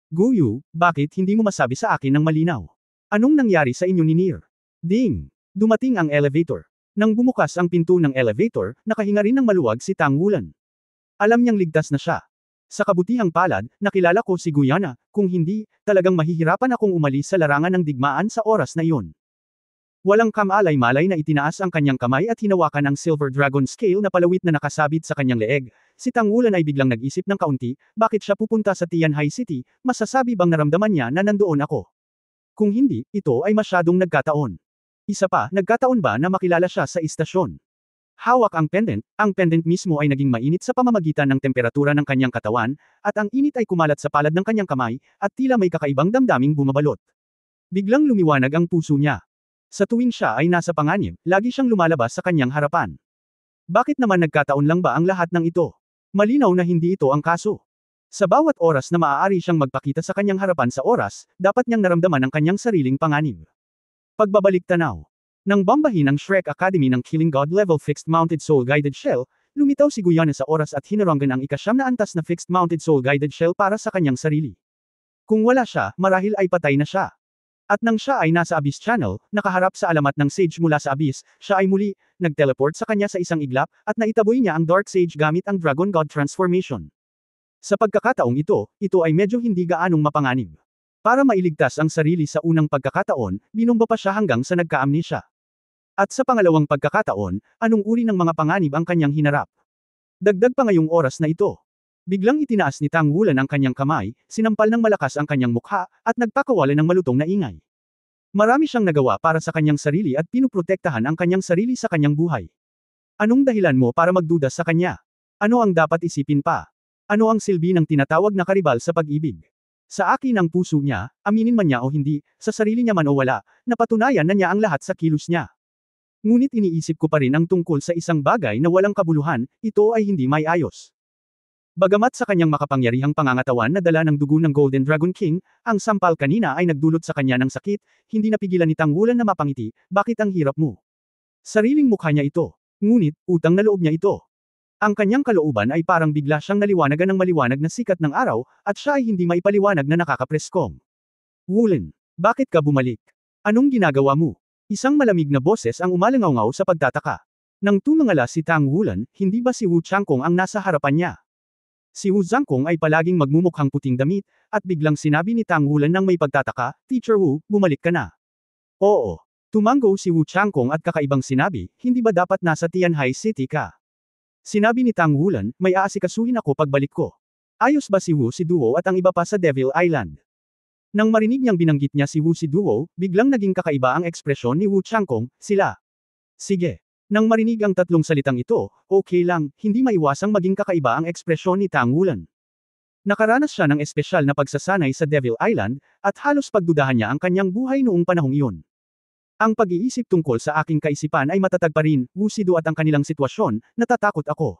Guyu, bakit hindi mo masabi sa akin ng malinaw? Anong nangyari sa inyo ni Nier? Ding! Dumating ang elevator. Nang bumukas ang pinto ng elevator, nakahinga rin ng maluwag si Tang Wulan. Alam niyang ligtas na siya. Sa kabutihang palad, nakilala ko si Guyana, kung hindi, talagang mahihirapan akong umalis sa larangan ng digmaan sa oras na iyon. Walang kamalay-malay na itinaas ang kanyang kamay at hinawakan ang Silver Dragon Scale na palawit na nakasabit sa kanyang leeg. Si Tang Wulan ay biglang nag-isip ng kaunti, bakit siya pupunta sa Tianhai City, masasabi bang naramdaman niya na nandoon ako? Kung hindi, ito ay masyadong nagkataon. Isa pa, nagkataon ba na makilala siya sa istasyon? Hawak ang pendant mismo ay naging mainit sa pamamagitan ng temperatura ng kanyang katawan, at ang init ay kumalat sa palad ng kanyang kamay, at tila may kakaibang damdaming bumabalot. Biglang lumiwanag ang puso niya. Sa tuwing siya ay nasa panganib, lagi siyang lumalabas sa kanyang harapan. Bakit naman nagkataon lang ba ang lahat ng ito? Malinaw na hindi ito ang kaso. Sa bawat oras na maaari siyang magpakita sa kanyang harapan sa oras, dapat niyang naramdaman ang kanyang sariling panganib. Pagbabalik tanaw. Nang bambahin ang Shrek Academy ng Killing God level Fixed Mounted Soul Guided Shell, lumitaw si Guyana sa oras at hinaranggan ang ika-9 na antas na Fixed Mounted Soul Guided Shell para sa kanyang sarili. Kung wala siya, marahil ay patay na siya. At nang siya ay nasa Abyss Channel, nakaharap sa alamat ng Sage mula sa Abyss, siya ay muli, nag-teleport sa kanya sa isang iglap, at naitaboy niya ang Dark Sage gamit ang Dragon God Transformation. Sa pagkakataong ito ay medyo hindi gaanong mapanganib. Para mailigtas ang sarili sa unang pagkakataon, binomba pa siya hanggang sa nagka-amnesia. At sa pangalawang pagkakataon, anong uri ng mga panganib ang kanyang hinarap? Dagdag pa ngayong oras na ito. Biglang itinaas ni Tang Wulan ang kanyang kamay, sinampal ng malakas ang kanyang mukha, at nagpakawalan ng malutong na ingay. Marami siyang nagawa para sa kanyang sarili at pinuprotektahan ang kanyang sarili sa kanyang buhay. Anong dahilan mo para magduda sa kanya? Ano ang dapat isipin pa? Ano ang silbi ng tinatawag na karibal sa pag-ibig? Sa akin ang puso niya, aminin man niya o hindi, sa sarili niya man o wala, napatunayan na niya ang lahat sa kilos niya. Ngunit iniisip ko pa rin ang tungkol sa isang bagay na walang kabuluhan, ito ay hindi may ayos. Bagamat sa kanyang makapangyarihang pangangatawan na dala ng dugo ng Golden Dragon King, ang sampal kanina ay nagdulot sa kanya ng sakit, hindi napigilan ni Tang Wulan na mapangiti, bakit ang hirap mo? Sariling mukha niya ito. Ngunit, utang na loob niya ito. Ang kanyang kalooban ay parang bigla siyang naliwanagan ng maliwanag na sikat ng araw, at siya ay hindi maipaliwanag na nakakapreskong. Wulan, bakit ka bumalik? Anong ginagawa mo? Isang malamig na boses ang umalangaw sa pagtataka. Nang tumangala si Tang Wulan, hindi ba si Wu Changkong ang nasa harapan niya? Si Wu Zhangkong ay palaging magmumukhang puting damit, at biglang sinabi ni Tang Wulan nang may pagtataka, Teacher Wu, bumalik ka na. Oo. Tumango si Wu Changkong at kakaibang sinabi, hindi ba dapat nasa Tianhai City ka? Sinabi ni Tang Wulan, may aasikasuhin ako pagbalik ko. Ayos ba si Wu si Duo at ang iba pa sa Devil Island? Nang marinig niyang binanggit niya si Wu si Duo, biglang naging kakaiba ang ekspresyon ni Wu Changkong, sila. Sige. Nang marinig ang tatlong salitang ito, okay lang, hindi maiwasang maging kakaiba ang ekspresyon ni Tang Wulan. Nakaranas siya ng espesyal na pagsasanay sa Devil Island, at halos pagdudahan niya ang kanyang buhay noong panahong iyon. Ang pag-iisip tungkol sa aking kaisipan ay matatag pa rin, Wu Sidu at ang kanilang sitwasyon, natatakot ako.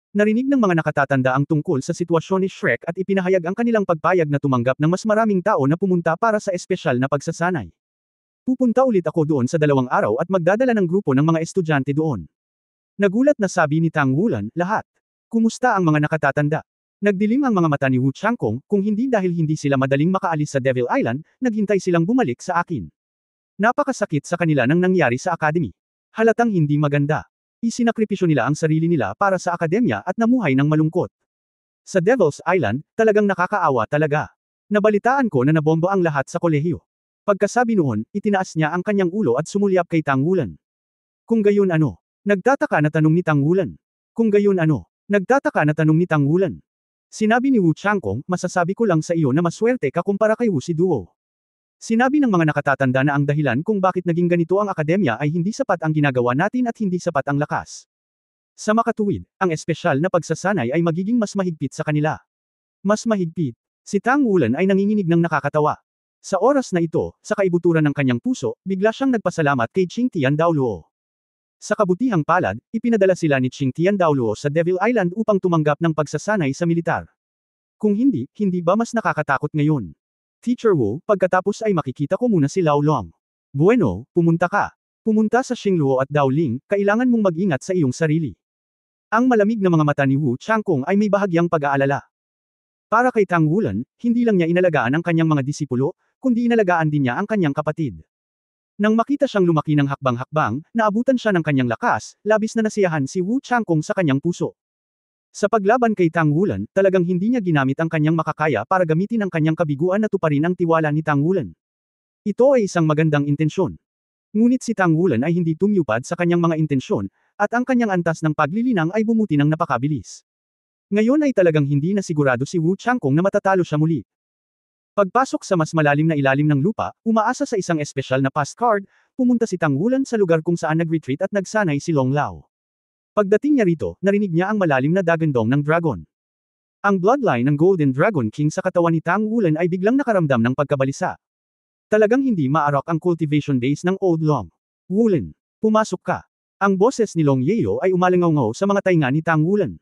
Narinig ng mga nakatatanda ang tungkol sa sitwasyon ni Shrek at ipinahayag ang kanilang pagpayag na tumanggap ng mas maraming tao na pumunta para sa espesyal na pagsasanay. Pupunta ulit ako doon sa 2 araw at magdadala ng grupo ng mga estudyante doon. Nagulat na sabi ni Tang Wulan, lahat. Kumusta ang mga nakatatanda? Nagdilim ang mga mata ni Wu Changkong, kung hindi dahil hindi sila madaling makaalis sa Devil Island, naghintay silang bumalik sa akin. Napakasakit sa kanila nang nangyari sa academy. Halatang hindi maganda. Isinakripisyo nila ang sarili nila para sa akademya at namuhay ng malungkot. Sa Devil's Island, talagang nakakaawa talaga. Nabalitaan ko na nabomba ang lahat sa kolehiyo. Pagkasabi noon, itinaas niya ang kanyang ulo at sumulyap kay Tang Wulan. Kung gayon ano? Nagtataka na tanong ni Tang Wulan. Kung gayon ano? Nagtataka na tanong ni Tang Wulan. Sinabi ni Wu Changkong, masasabi ko lang sa iyo na maswerte ka kumpara kay Wu Siduo. Sinabi ng mga nakatatanda na ang dahilan kung bakit naging ganito ang akademya ay hindi sapat ang ginagawa natin at hindi sapat ang lakas. Sa makatuwid, ang espesyal na pagsasanay ay magiging mas mahigpit sa kanila. Mas mahigpit. Si Tang Wulan ay nanginginig ng nakakatawa. Sa oras na ito, sa kaibuturan ng kanyang puso, bigla siyang nagpasalamat kay Qing Tian Daoluo. Sa kabutihang palad, ipinadala sila ni Qing Tian Daoluo sa Devil Island upang tumanggap ng pagsasanay sa militar. Kung hindi, hindi ba mas nakakatakot ngayon? Teacher Wu, pagkatapos ay makikita ko muna si Lao Long. Bueno, pumunta ka. Pumunta sa Xingluo at Daoling, kailangan mong mag-ingat sa iyong sarili. Ang malamig na mga mata ni Wu Changkong ay may bahagyang pag-aalala. Para kay Tang Wulan, hindi lang niya inalagaan ang kanyang mga disipulo, kundi inalagaan din niya ang kanyang kapatid. Nang makita siyang lumaki ng hakbang-hakbang, naabutan siya ng kanyang lakas, labis na nasiyahan si Wu Changkong sa kanyang puso. Sa paglaban kay Tang Wulan, talagang hindi niya ginamit ang kanyang makakaya para gamitin ang kanyang kabiguan na tuparin ang tiwala ni Tang Wulan. Ito ay isang magandang intensyon. Ngunit si Tang Wulan ay hindi tumyupad sa kanyang mga intensyon, at ang kanyang antas ng paglilinang ay bumuti ng napakabilis. Ngayon ay talagang hindi na sigurado si Wu Changkong na matatalo siya muli. Pagpasok sa mas malalim na ilalim ng lupa, umaasa sa isang espesyal na postcard, pumunta si Tang Wulan sa lugar kung saan nag-retreat at nagsanay si Long Lao. Pagdating niya rito, narinig niya ang malalim na dagandong ng dragon. Ang bloodline ng Golden Dragon King sa katawan ni Tang Wulan ay biglang nakaramdam ng pagkabalisa. Talagang hindi maarok ang cultivation base ng Old Long. Wulan, pumasok ka. Ang boses ni Long Yeo ay umalingaw sa mga tainga ni Tang Wulan.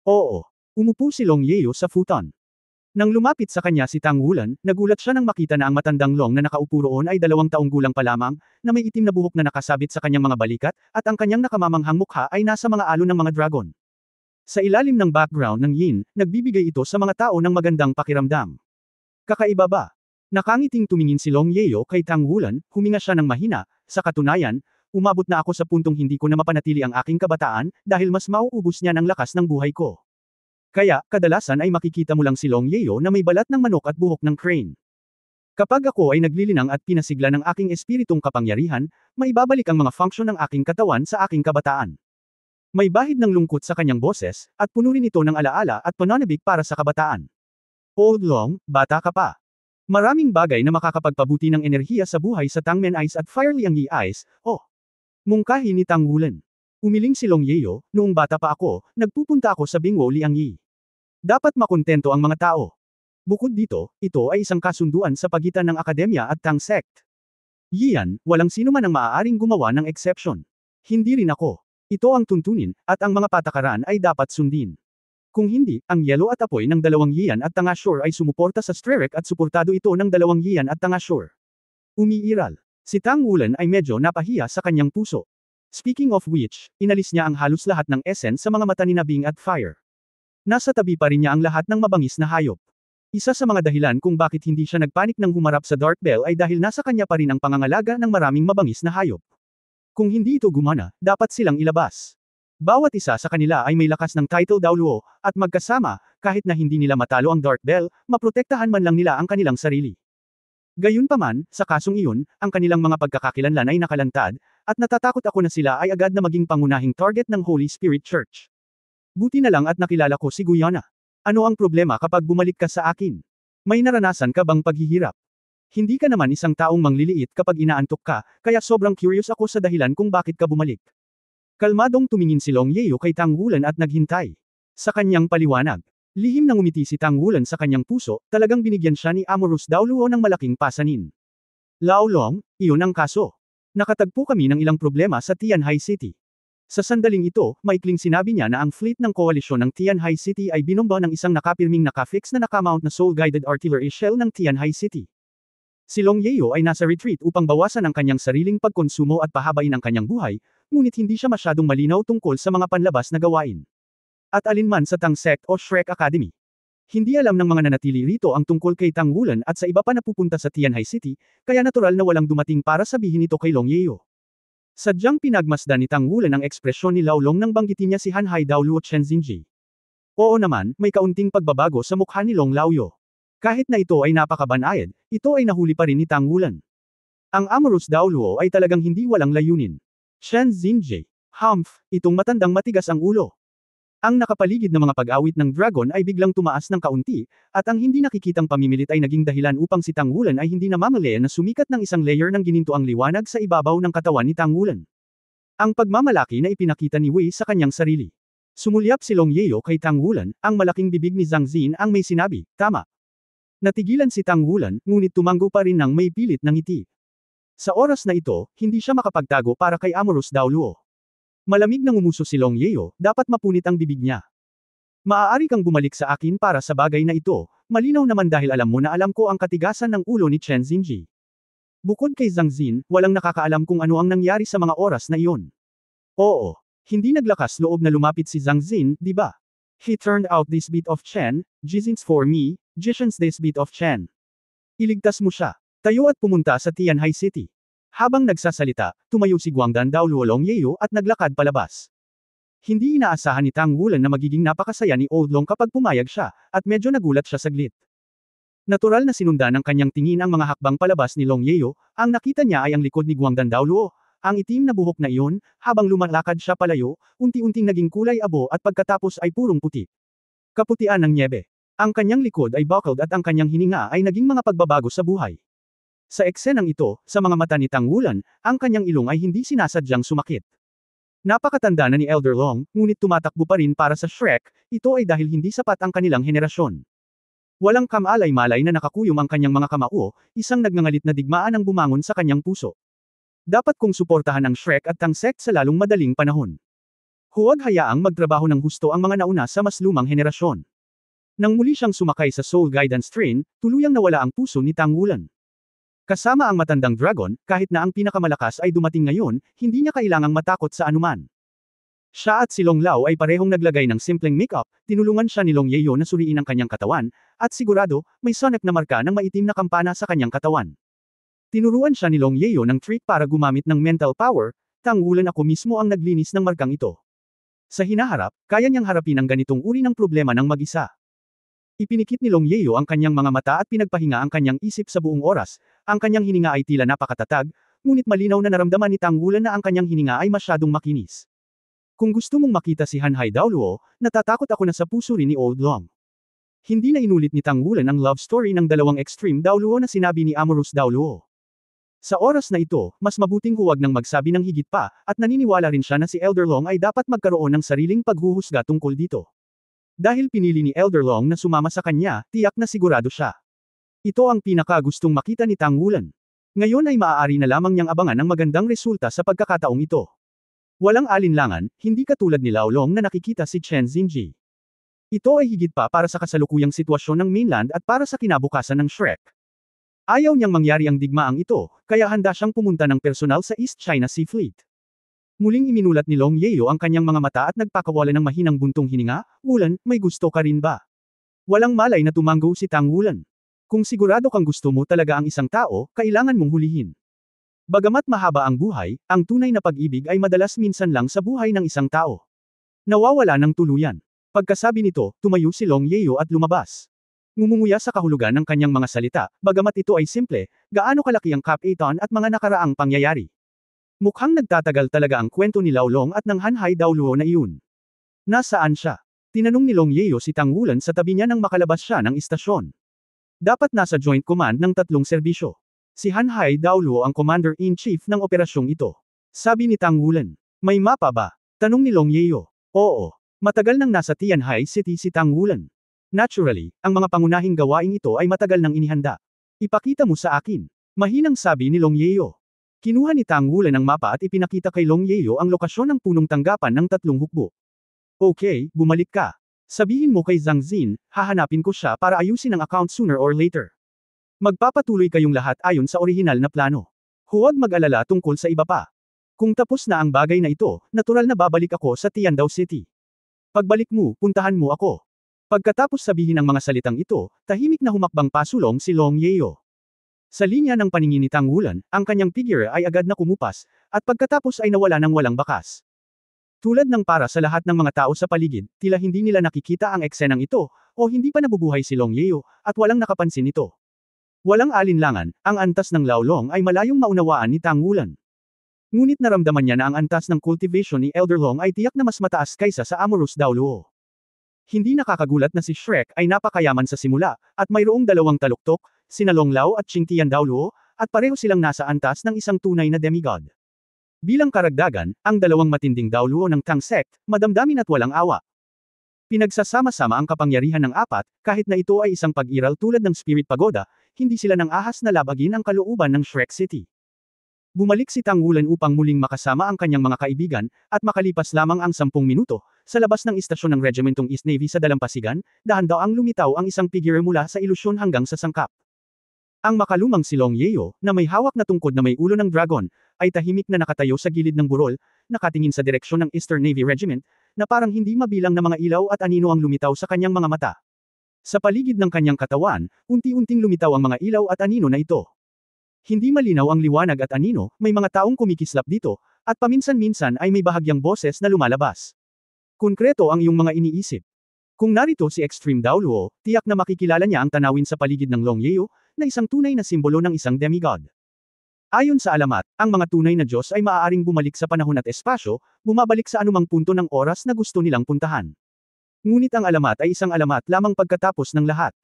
Oo. Umupo si Long Yeo sa futon. Nang lumapit sa kanya si Tang Wulan, nagulat siya nang makita na ang matandang Long na nakaupo roon ay 2 taong gulang pa lamang, na may itim na buhok na nakasabit sa kanyang mga balikat, at ang kanyang nakamamanghang mukha ay nasa mga alon ng mga dragon. Sa ilalim ng background ng yin, nagbibigay ito sa mga tao ng magandang pakiramdam. Kakaiba ba? Nakangiting tumingin si Long Yeo kay Tang Wulan, huminga siya ng mahina, sa katunayan, umabot na ako sa puntong hindi ko na mapanatili ang aking kabataan, dahil mas mauubos niya ng lakas ng buhay ko. Kaya, kadalasan ay makikita mo lang si Long Yeo na may balat ng manok at buhok ng crane. Kapag ako ay naglilinang at pinasigla ng aking espiritong kapangyarihan, maibabalik ang mga function ng aking katawan sa aking kabataan. May bahid ng lungkot sa kanyang boses, at puno rin ito ng alaala at pananabik para sa kabataan. Old Long, bata ka pa. Maraming bagay na makakapagpabuti ng enerhiya sa buhay sa Tangmen Eyes at Fire Liangyi Eyes, oh. Mungkahi ni Tang Wulan. Umiling si Long Yeo, noong bata pa ako, nagpupunta ako sa Bingwo Liangyi. Dapat makontento ang mga tao. Bukod dito, ito ay isang kasunduan sa pagitan ng akademya at Tang Sect. Yiyan, walang sino man ang maaaring gumawa ng exception. Hindi rin ako. Ito ang tuntunin, at ang mga patakaran ay dapat sundin. Kung hindi, ang yelo at apoy ng 2 Yiyan at Tanga Shore ay sumuporta sa Strerek at suportado ito ng 2 Yiyan at Tanga Shore. Umiiral. Si Tang Wulan ay medyo napahiya sa kanyang puso. Speaking of which, inalis niya ang halos lahat ng essence sa mga mata ni Bing at Fire. Nasa tabi pa rin niya ang lahat ng mabangis na hayop. Isa sa mga dahilan kung bakit hindi siya nagpanik nang humarap sa Dark Bell ay dahil nasa kanya pa rin ang pangangalaga ng maraming mabangis na hayop. Kung hindi ito gumana, dapat silang ilabas. Bawat isa sa kanila ay may lakas ng title Daoluo, at magkasama, kahit na hindi nila matalo ang Dark Bell, maprotektahan man lang nila ang kanilang sarili. Gayunpaman, sa kasong iyon, ang kanilang mga pagkakakilanlan ay nakalantad, at natatakot ako na sila ay agad na maging pangunahing target ng Holy Spirit Church. Buti na lang at nakilala ko si Guyana. Ano ang problema kapag bumalik ka sa akin? May naranasan ka bang paghihirap? Hindi ka naman isang taong mangliliit kapag inaantok ka, kaya sobrang curious ako sa dahilan kung bakit ka bumalik. Kalmadong tumingin si Long Yeo kay Tang Wulan at naghintay. Sa kanyang paliwanag, lihim na ngumiti si Tang Wulan sa kanyang puso, talagang binigyan siya ni Amorous Daoluo ng malaking pasanin. Lao Long, iyon ang kaso. Nakatagpo kami ng ilang problema sa Tianhai City. Sa sandaling ito, maikling sinabi niya na ang fleet ng koalisyon ng Tianhai City ay binomba ng isang nakapirming nakafix na nakamount na soul-guided artillery shell ng Tianhai City. Si Long Yeo ay nasa retreat upang bawasan ang kanyang sariling pagkonsumo at pahabain ang kanyang buhay, ngunit hindi siya masyadong malinaw tungkol sa mga panlabas na gawain. At alinman sa Tang Sect o Shrek Academy. Hindi alam ng mga nanatili rito ang tungkol kay Tang Wulan at sa iba pa na pupunta sa Tianhai City, kaya natural na walang dumating para sabihin ito kay Long Yeo. Sadyang pinagmasdan ni Tang Wulan ang ekspresyon ni Lao Long nang banggitin niya si Han Hai Daoluo Chen Xinji. Oo naman, may kaunting pagbabago sa mukha ni Long Laoyo. Kahit na ito ay napakabanayad, ito ay nahuli pa rin ni Tang Wulan. Ang Amorous Daoluo ay talagang hindi walang layunin. Chen Xinji. Humph, itong matandang matigas ang ulo. Ang nakapaligid na mga pag-awit ng dragon ay biglang tumaas ng kaunti, at ang hindi nakikitang pamimilit ay naging dahilan upang si Tang Wulan ay hindi na mamalayan na sumikat ng isang layer ng ginintoang liwanag sa ibabaw ng katawan ni Tang Wulan. Ang pagmamalaki na ipinakita ni Wei sa kanyang sarili. Sumulyap si Long Yeo kay Tang Wulan, ang malaking bibig ni Zhang Xin ang may sinabi, tama. Natigilan si Tang Wulan, ngunit tumango pa rin ng may pilit ng ngiti. Sa oras na ito, hindi siya makapagtago para kay Amorous Daoluo. Malamig na ngumuso si Long Yeo, dapat mapunit ang bibig niya. Maaari kang bumalik sa akin para sa bagay na ito, malinaw naman dahil alam mo na alam ko ang katigasan ng ulo ni Chen Xinji. Bukod kay Zhang Xin, walang nakakaalam kung ano ang nangyari sa mga oras na iyon. Oo, hindi naglakas loob na lumapit si Zhang Xin, di ba? He turned out this bit of Chen, Jizins for me, Jishans this bit of Chen. Iligtas mo siya. Tayo at pumunta sa Tianhai City. Habang nagsasalita, tumayo si Guangdan Daoluo Long Yeo at naglakad palabas. Hindi inaasahan ni Tang Wulan na magiging napakasaya ni Old Long kapag pumayag siya, at medyo nagulat siya saglit. Natural na sinundan ng kanyang tingin ang mga hakbang palabas ni Long Yeo, ang nakita niya ay ang likod ni Guangdan Daoluo, ang itim na buhok na iyon, habang lumalakad siya palayo, unti-unting naging kulay abo at pagkatapos ay purong puti. Kaputian ng nyebe. Ang kanyang likod ay buckled at ang kanyang hininga ay naging mga pagbabago sa buhay. Sa eksenang ito, sa mga mata ni Tang Wulan, ang kanyang ilong ay hindi sinasadyang sumakit. Napakatanda na ni Elder Long, ngunit tumatakbo pa rin para sa Shrek, ito ay dahil hindi sapat ang kanilang henerasyon. Walang kamalay-malay na nakakuyom ang kanyang mga kamao, isang nagngangalit na digmaan ang bumangon sa kanyang puso. Dapat kong suportahan ang Shrek at Tang Sect sa lalong madaling panahon. Huwag hayaang magtrabaho ng husto ang mga nauna sa mas lumang henerasyon. Nang muli siyang sumakay sa Soul Guidance Train, tuluyang nawala ang puso ni Tang Wulan. Kasama ang matandang dragon, kahit na ang pinakamalakas ay dumating ngayon, hindi niya kailangang matakot sa anuman. Siya at si Long Lao ay parehong naglagay ng simpleng make-up, tinulungan siya ni Long Yeo na suriin ang kanyang katawan, at sigurado, may sonep na marka ng maitim na kampana sa kanyang katawan. Tinuruan siya ni Long Yeo ng trick para gumamit ng mental power, Tang Wulan ako mismo ang naglinis ng markang ito. Sa hinaharap, kaya niyang harapin ang ganitong uri ng problema ng mag-isa. Ipinikit ni Long Yeo ang kanyang mga mata at pinagpahinga ang kanyang isip sa buong oras, ang kanyang hininga ay tila napakatatag, ngunit malinaw na naramdaman ni Tang Wulan na ang kanyang hininga ay masyadong makinis. Kung gusto mong makita si Han Hai Daoluo, natatakot ako na sa puso rin ni Old Long. Hindi na inulit ni Tang Wulan ang love story ng dalawang extreme Daoluo na sinabi ni Amorous Daoluo. Sa oras na ito, mas mabuting huwag nang magsabi ng higit pa, at naniniwala rin siya na si Elder Long ay dapat magkaroon ng sariling paghuhusga tungkol dito. Dahil pinili ni Elder Long na sumama sa kanya, tiyak na sigurado siya. Ito ang pinaka-gustong makita ni Tang Wulan. Ngayon ay maaari na lamang niyang abangan ang magandang resulta sa pagkakataong ito. Walang alinlangan, hindi katulad ni Lao Long na nakikita si Chen Xinji. Ito ay higit pa para sa kasalukuyang sitwasyon ng mainland at para sa kinabukasan ng Shrek. Ayaw niyang mangyari ang digmaang ito, kaya handa siyang pumunta ng personal sa East China Sea Fleet. Muling iminulat ni Long Yeo ang kanyang mga mata at nagpakawala ng mahinang buntong hininga, Wulan, may gusto ka rin ba? Walang malay na tumanggo si Tang Wulan. Kung sigurado kang gusto mo talaga ang isang tao, kailangan mong hulihin. Bagamat mahaba ang buhay, ang tunay na pag-ibig ay madalas minsan lang sa buhay ng isang tao. Nawawala ng tuluyan. Pagkasabi nito, tumayo si Long Yeo at lumabas. Ngumunguya sa kahulugan ng kanyang mga salita, bagamat ito ay simple, gaano kalaki ang Cap-A-Ton at mga nakaraang pangyayari. Mukhang nagtatagal talaga ang kwento ni Lao Long at ng Han Hai Daoluo na iyon. Nasaan siya? Tinanong ni Long Yeo si Tang Wulan sa tabi niya nang makalabas siya ng istasyon. Dapat nasa Joint Command ng tatlong serbisyo. Si Han Hai Daoluo ang Commander-in-Chief ng operasyong ito. Sabi ni Tang Wulan. May mapa ba? Tanong ni Long Yeo. Oo. Matagal nang nasa Tianhai City si Tang Wulan. Naturally, ang mga pangunahing gawaing ito ay matagal nang inihanda. Ipakita mo sa akin. Mahinang sabi ni Long Yeo. Kinuha ni Tang Wulan ang mapa at ipinakita kay Long Yeo ang lokasyon ng punong tanggapan ng 3 hukbo. Okay, bumalik ka. Sabihin mo kay Zhang Xin, hahanapin ko siya para ayusin ang account sooner or later. Magpapatuloy kayong lahat ayon sa orihinal na plano. Huwag mag-alala tungkol sa iba pa. Kung tapos na ang bagay na ito, natural na babalik ako sa Tiandao City. Pagbalik mo, puntahan mo ako. Pagkatapos sabihin ang mga salitang ito, tahimik na humakbang pasulong si Long Yeo. Sa linya ng paningin ni Tang Wulan, ang kanyang figure ay agad na kumupas, at pagkatapos ay nawala ng walang bakas. Tulad ng para sa lahat ng mga tao sa paligid, tila hindi nila nakikita ang eksenang ito, o hindi pa nabubuhay si Long Yeo, at walang nakapansin ito. Walang alinlangan, ang antas ng Laolong ay malayong maunawaan ni Tang Wulan. Ngunit naramdaman niya na ang antas ng cultivation ni Elder Long ay tiyak na mas mataas kaysa sa Amorous Daoluo. Hindi nakakagulat na si Shrek ay napakayaman sa simula, at mayroong 2 taluktok, sina Long Lao at Qing Tian Daoluo, at pareho silang nasa antas ng isang tunay na demigod. Bilang karagdagan, ang 2 matinding Daoluo ng Tang Sect, madamdamin at walang awa. Pinagsasama-sama ang kapangyarihan ng 4, kahit na ito ay isang pag-iral tulad ng Spirit Pagoda, hindi sila nang ahas na labagin ang kalooban ng Shrek City. Bumalik si Tang Wulan upang muling makasama ang kanyang mga kaibigan, at makalipas lamang ang 10 minuto, sa labas ng istasyon ng Regimentong East Navy sa Dalampasigan, dahan-daang lumitaw ang isang figure mula sa ilusyon hanggang sa sangkap. Ang makalumang si Long Yeo, na may hawak na tungkod na may ulo ng dragon, ay tahimik na nakatayo sa gilid ng burol, nakatingin sa direksyon ng Eastern Navy Regiment, na parang hindi mabilang na mga ilaw at anino ang lumitaw sa kanyang mga mata. Sa paligid ng kanyang katawan, unti-unting lumitaw ang mga ilaw at anino na ito. Hindi malinaw ang liwanag at anino, may mga taong kumikislap dito, at paminsan-minsan ay may bahagyang boses na lumalabas. Konkreto ang iyong mga iniisip. Kung narito si Extreme Daoluo, tiyak na makikilala niya ang tanawin sa paligid ng Long Yeo, na isang tunay na simbolo ng isang demigod. Ayon sa alamat, ang mga tunay na Diyos ay maaaring bumalik sa panahon at espasyo, bumabalik sa anumang punto ng oras na gusto nilang puntahan. Ngunit ang alamat ay isang alamat lamang pagkatapos ng lahat.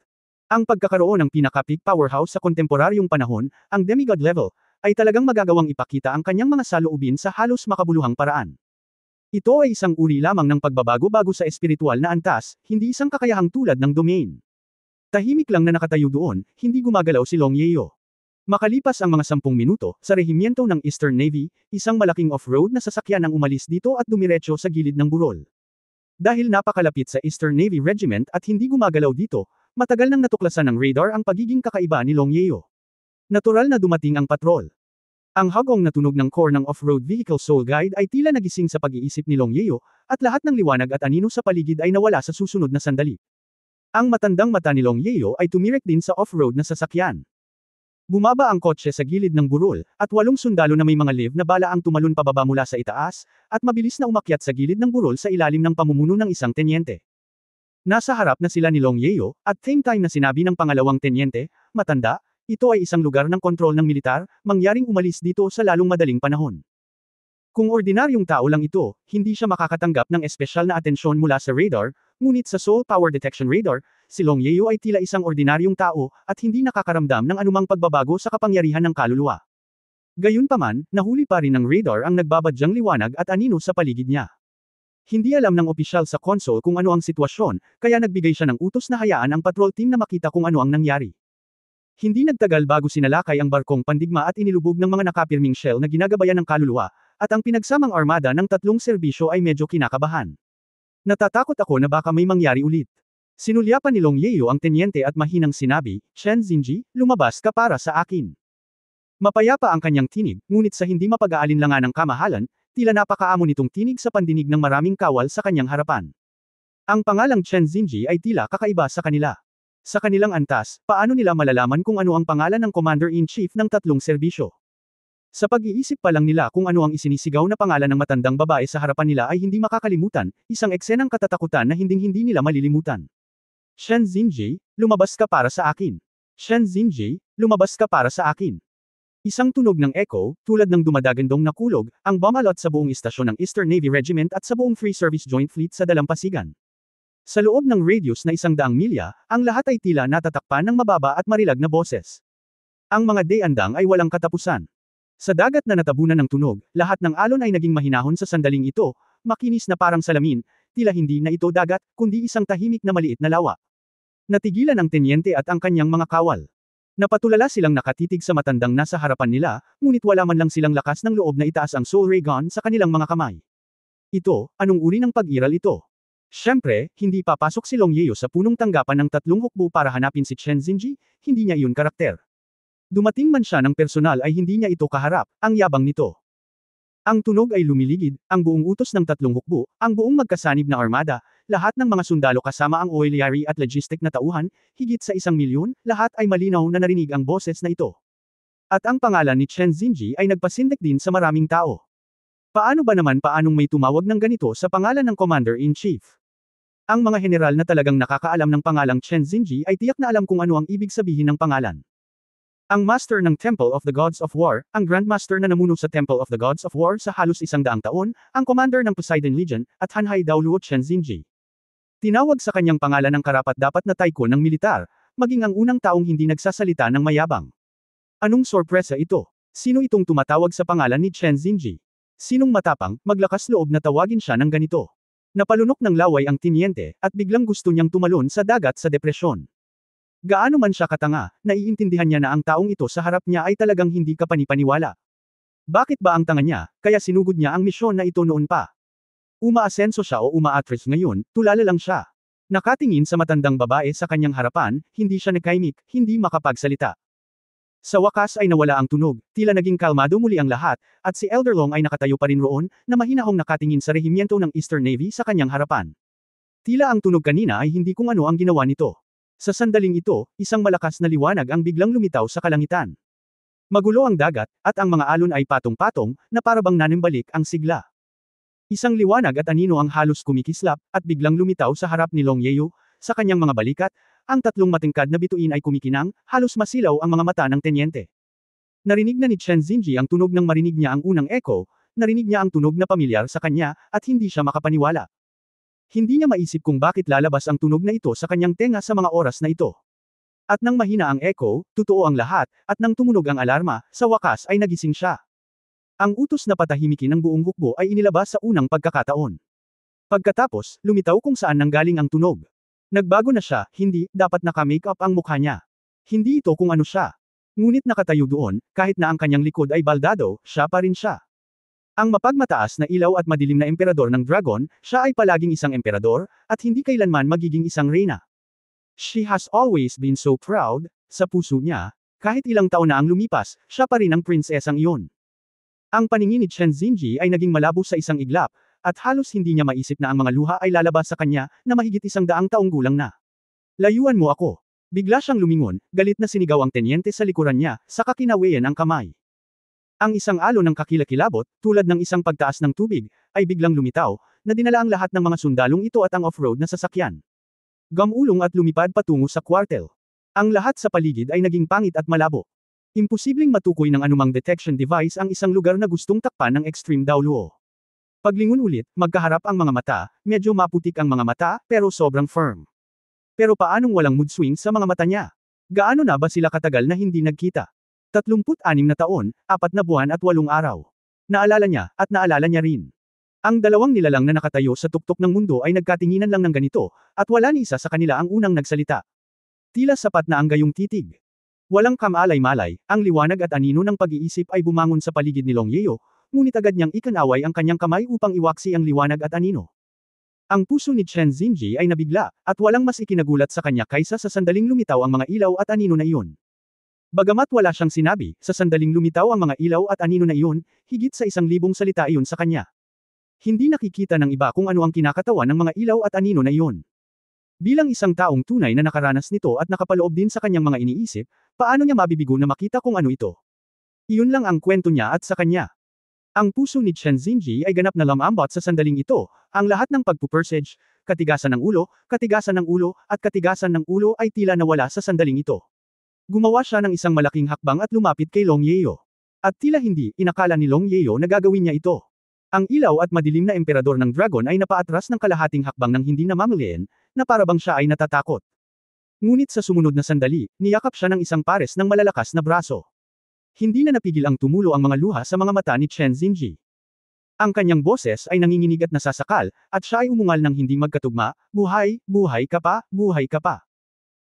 Ang pagkakaroon ng pinaka-peak powerhouse sa kontemporaryong panahon, ang demigod level, ay talagang magagawang ipakita ang kanyang mga saloobin sa halos makabuluhang paraan. Ito ay isang uri lamang ng pagbabago-bago sa espiritual na antas, hindi isang kakayahang tulad ng domain. Tahimik lang na nakatayo doon, hindi gumagalaw si Long Yeo. Makalipas ang mga 10 minuto, sa rehimyento ng Eastern Navy, isang malaking off-road na sasakyan ang umalis dito at dumiretso sa gilid ng burol. Dahil napakalapit sa Eastern Navy Regiment at hindi gumagalaw dito, matagal nang natuklasan ng radar ang pagiging kakaiba ni Long Yeo. Natural na dumating ang patrol. Ang hagong na tunog ng core ng off-road vehicle Soul Guide ay tila nagising sa pag-iisip ni Long Yeo, at lahat ng liwanag at anino sa paligid ay nawala sa susunod na sandali. Ang matandang mata ni Long Yeo ay tumirek din sa off-road na sasakyan. Bumaba ang kotse sa gilid ng burol, at 8 sundalo na may mga live na bala ang tumalon pababa mula sa itaas, at mabilis na umakyat sa gilid ng burol sa ilalim ng pamumuno ng isang tenyente. Nasa harap na sila ni Long Yeo, at same time na sinabi ng pangalawang tenyente, matanda, ito ay isang lugar ng kontrol ng militar, mangyaring umalis dito sa lalong madaling panahon. Kung ordinaryong tao lang ito, hindi siya makakatanggap ng espesyal na atensyon mula sa radar, ngunit sa Soul Power Detection Radar, si Long Yeo ay tila isang ordinaryong tao, at hindi nakakaramdam ng anumang pagbabago sa kapangyarihan ng kaluluwa. Gayunpaman, nahuli pa rin ng radar ang nagbabadyang liwanag at anino sa paligid niya. Hindi alam ng opisyal sa console kung ano ang sitwasyon, kaya nagbigay siya ng utos na hayaan ang patrol team na makita kung ano ang nangyari. Hindi nagtagal bago sinalakay ang barkong pandigma at inilubog ng mga nakapirming shell na ginagabayan ng kaluluwa, at ang pinagsamang armada ng 3 serbisyo ay medyo kinakabahan. Natatakot ako na baka may mangyari ulit. Sinulyapan ni Long Yeo ang tenyente at mahinang sinabi, Shen Xinji, lumabas ka para sa akin. Mapayapa ang kanyang tinig, ngunit sa hindi mapag-aalinlangan ng kamahalan, tila napakaamo nitong tinig sa pandinig ng maraming kawal sa kanyang harapan. Ang pangalang Chen Xinji ay tila kakaiba sa kanila. Sa kanilang antas, paano nila malalaman kung ano ang pangalan ng Commander-in-Chief ng 3 serbisyo? Sa pag-iisip pa lang nila kung ano ang isinisigaw na pangalan ng matandang babae sa harapan nila ay hindi makakalimutan, isang eksenang katatakutan na hinding-hindi nila malilimutan. Shen Xinji, lumabas ka para sa akin. Shen Xinji, lumabas ka para sa akin. Isang tunog ng echo, tulad ng dumadagandong na kulog, ang bumalot sa buong istasyon ng Eastern Navy Regiment at sa buong Free Service Joint Fleet sa Dalampasigan. Sa loob ng radius na 100 milya, ang lahat ay tila natatakpan ng mababa at marilag na boses. Ang mga dayandang ay walang katapusan. Sa dagat na natabunan ng tunog, lahat ng alon ay naging mahinahon sa sandaling ito, makinis na parang salamin, tila hindi na ito dagat, kundi isang tahimik na maliit na lawa. Natigilan ang tenyente at ang kanyang mga kawal. Napatulala silang nakatitig sa matandang nasa harapan nila, ngunit wala man lang silang lakas ng loob na itaas ang Soul Ray Gun sa kanilang mga kamay. Ito, anong uri ng pag-iral ito? Siyempre, hindi papasok si Long Yeo sa punong tanggapan ng tatlong hukbo para hanapin si Chen Xinji, hindi niya iyon karakter. Dumating man siya ng personal ay hindi niya ito kaharap, ang yabang nito. Ang tunog ay lumiligid, ang buong utos ng tatlong hukbo, ang buong magkasanib na armada, lahat ng mga sundalo kasama ang oilyari at logistic na tauhan, higit sa 1,000,000, lahat ay malinaw na narinig ang boses na ito. At ang pangalan ni Chen Xinji ay nagpasindak din sa maraming tao. Paano ba naman paanong may tumawag ng ganito sa pangalan ng Commander-in-Chief? Ang mga general na talagang nakakaalam ng pangalang Chen Xinji ay tiyak na alam kung ano ang ibig sabihin ng pangalan. Ang Master ng Temple of the Gods of War, ang Grandmaster na namuno sa Temple of the Gods of War sa halos 100 taon, ang Commander ng Poseidon Legion, at Hanhai Daoluo Chen Xinji. Tinawag sa kanyang pangalan ang karapat-dapat na tycoon ng militar, maging ang unang taong hindi nagsasalita ng mayabang. Anong sorpresa ito? Sino itong tumatawag sa pangalan ni Chen Xinji? Sinong matapang, maglakas loob na tawagin siya ng ganito? Napalunok ng laway ang tinyente, at biglang gusto niyang tumalon sa dagat sa depresyon. Gaano man siya katanga, naiintindihan niya na ang taong ito sa harap niya ay talagang hindi kapanipaniwala. Bakit ba ang tanga niya, kaya sinugod niya ang misyon na ito noon pa? Umaasenso siya o umaatres ngayon, tulala lang siya. Nakatingin sa matandang babae sa kanyang harapan, hindi siya nagkaimik, hindi makapagsalita. Sa wakas ay nawala ang tunog, tila naging kalmado muli ang lahat, at si Elder Long ay nakatayo pa rin roon, na mahinahong nakatingin sa rehimyento ng Eastern Navy sa kanyang harapan. Tila ang tunog kanina ay hindi kung ano ang ginawa nito. Sa sandaling ito, isang malakas na liwanag ang biglang lumitaw sa kalangitan. Magulo ang dagat, at ang mga alon ay patong-patong, na parabang nanimbalik ang sigla. Isang liwanag at anino ang halos kumikislap, at biglang lumitaw sa harap ni Long Yeo, sa kanyang mga balikat, ang tatlong matingkad na bituin ay kumikinang, halos masilaw ang mga mata ng tenyente. Narinig na ni Chen Xinji ang tunog nang marinig niya ang unang echo, narinig niya ang tunog na pamilyar sa kanya, at hindi siya makapaniwala. Hindi niya maisip kung bakit lalabas ang tunog na ito sa kanyang tenga sa mga oras na ito. At nang mahina ang echo, totoo ang lahat, at nang tumunog ang alarma, sa wakas ay nagising siya. Ang utos na patahimikin ng buong hukbo ay inilabas sa unang pagkakataon. Pagkatapos, lumitaw kung saan nanggaling ang tunog. Nagbago na siya, hindi, dapat naka-makeup ang mukha niya. Hindi ito kung ano siya. Ngunit nakatayo doon, kahit na ang kanyang likod ay baldado, siya pa rin siya. Ang mapagmataas na ilaw at madilim na emperador ng dragon, siya ay palaging isang emperador, at hindi kailanman magiging isang reyna. She has always been so proud, sa puso niya, kahit ilang taon na ang lumipas, siya pa rin ang prinsesang iyon. Ang paningin ni Chen Xinji ay naging malabo sa isang iglap, at halos hindi niya maisip na ang mga luha ay lalabas sa kanya, na mahigit 100 taong gulang na. Layuan mo ako. Bigla siyang lumingon, galit na sinigaw ang tenyente sa likuran niya, saka kinawayan ang kamay. Ang isang alon ng kakilakilabot, tulad ng isang pagtaas ng tubig, ay biglang lumitaw, na dinala ang lahat ng mga sundalong ito at ang off-road na sasakyan. Gamulong at lumipad patungo sa kwartel. Ang lahat sa paligid ay naging pangit at malabo. Imposibleng matukoy ng anumang detection device ang isang lugar na gustong takpan ng Extreme Daoluo. Paglingon ulit, magkaharap ang mga mata, medyo maputik ang mga mata, pero sobrang firm. Pero paanong walang mood swing sa mga mata niya? Gaano na ba sila katagal na hindi nagkita? 36 na taon, 4 na buwan at 8 araw. Naalala niya, at naalala niya rin. Ang dalawang nilalang na nakatayo sa tuktok ng mundo ay nagkatinginan lang ng ganito, at wala ni isa sa kanila ang unang nagsalita. Tila sapat na ang gayong titig. Walang kamalay-malay, ang liwanag at anino ng pag-iisip ay bumangon sa paligid ni Long Yeo, ngunit agad niyang ikanaway ang kanyang kamay upang iwaksi ang liwanag at anino. Ang puso ni Chen Xinji ay nabigla, at walang mas ikinagulat sa kanya kaysa sa sandaling lumitaw ang mga ilaw at anino na iyon. Bagamat wala siyang sinabi, sa sandaling lumitaw ang mga ilaw at anino na iyon, higit sa 1,000 salita iyon sa kanya. Hindi nakikita ng iba kung ano ang kinakatawan ng mga ilaw at anino na iyon. Bilang isang taong tunay na nakaranas nito at nakapaloob din sa kanyang mga iniisip, paano niya mabibigo na makita kung ano ito? Iyon lang ang kwento niya at sa kanya. Ang puso ni Chen Xinji ay ganap na lamambot sa sandaling ito, ang lahat ng pagpupursage, katigasan ng ulo, at katigasan ng ulo ay tila nawala sa sandaling ito. Gumawa siya ng isang malaking hakbang at lumapit kay Long Yeo. At tila hindi, inakala ni Long Yeo na gagawin niya ito. Ang ilaw at madilim na emperador ng dragon ay napaatras ng kalahating hakbang ng hindi namamalian, na parabang siya ay natatakot. Ngunit sa sumunod na sandali, niyakap siya ng isang pares ng malalakas na braso. Hindi na napigil ang tumulo ang mga luha sa mga mata ni Chen Xinji. Ang kanyang boses ay nanginginig at nasasakal, at siya ay umungal ng hindi magkatugma, buhay, buhay ka pa, buhay ka pa.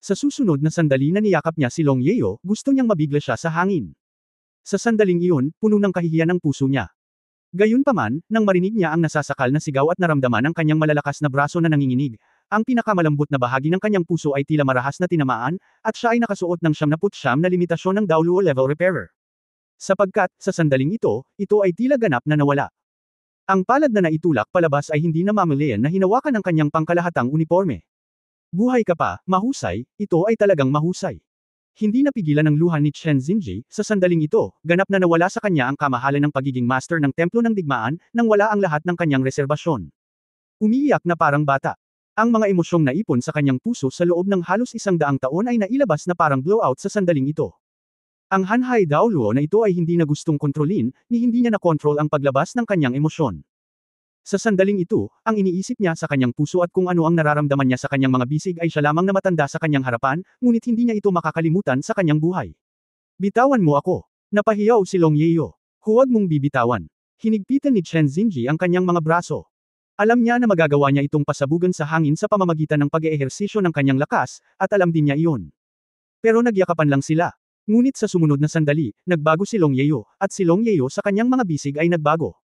Sa susunod na sandali na niyakap niya si Long Yeo, gusto niyang mabigla siya sa hangin. Sa sandaling iyon, puno ng kahihiyan ang puso niya. Gayunpaman, nang marinig niya ang nasasakal na sigaw at naramdaman ang kanyang malalakas na braso na nanginginig, ang pinakamalambot na bahagi ng kanyang puso ay tila marahas na tinamaan, at siya ay nakasuot ng 79 na limitasyon ng Daoluo Level Repairer. Sapagkat, sa sandaling ito ay tila ganap na nawala. Ang palad na naitulak palabas ay hindi na mamalayan na hinawakan ng kanyang pangkalahatang uniforme. Buhay ka pa, mahusay, ito ay talagang mahusay. Hindi napigilan ng luha ni Chen Xinji, sa sandaling ito, ganap na nawala sa kanya ang kamahalan ng pagiging master ng templo ng digmaan, nang wala ang lahat ng kanyang reserbasyon. Umiiyak na parang bata. Ang mga emosyong naipon sa kanyang puso sa loob ng halos 100 taon ay nailabas na parang blowout sa sandaling ito. Ang Hanhai Daoluo na ito ay hindi na gustong kontrolin, ni hindi niya na-control ang paglabas ng kanyang emosyon. Sa sandaling ito, ang iniisip niya sa kanyang puso at kung ano ang nararamdaman niya sa kanyang mga bisig ay siya lamang na matanda sa kanyang harapan, ngunit hindi niya ito makakalimutan sa kanyang buhay. Bitawan mo ako. Napahiyaw si Long Yeo. Huwag mong bibitawan. Hinigpitan ni Chen Xinji ang kanyang mga braso. Alam niya na magagawa niya itong pasabugan sa hangin sa pamamagitan ng pag-eehersisyo ng kanyang lakas, at alam din niya iyon. Pero nagyakapan lang sila. Ngunit sa sumunod na sandali, nagbago si Long Yeo, at si Long Yeo sa kanyang mga bisig ay nagbago.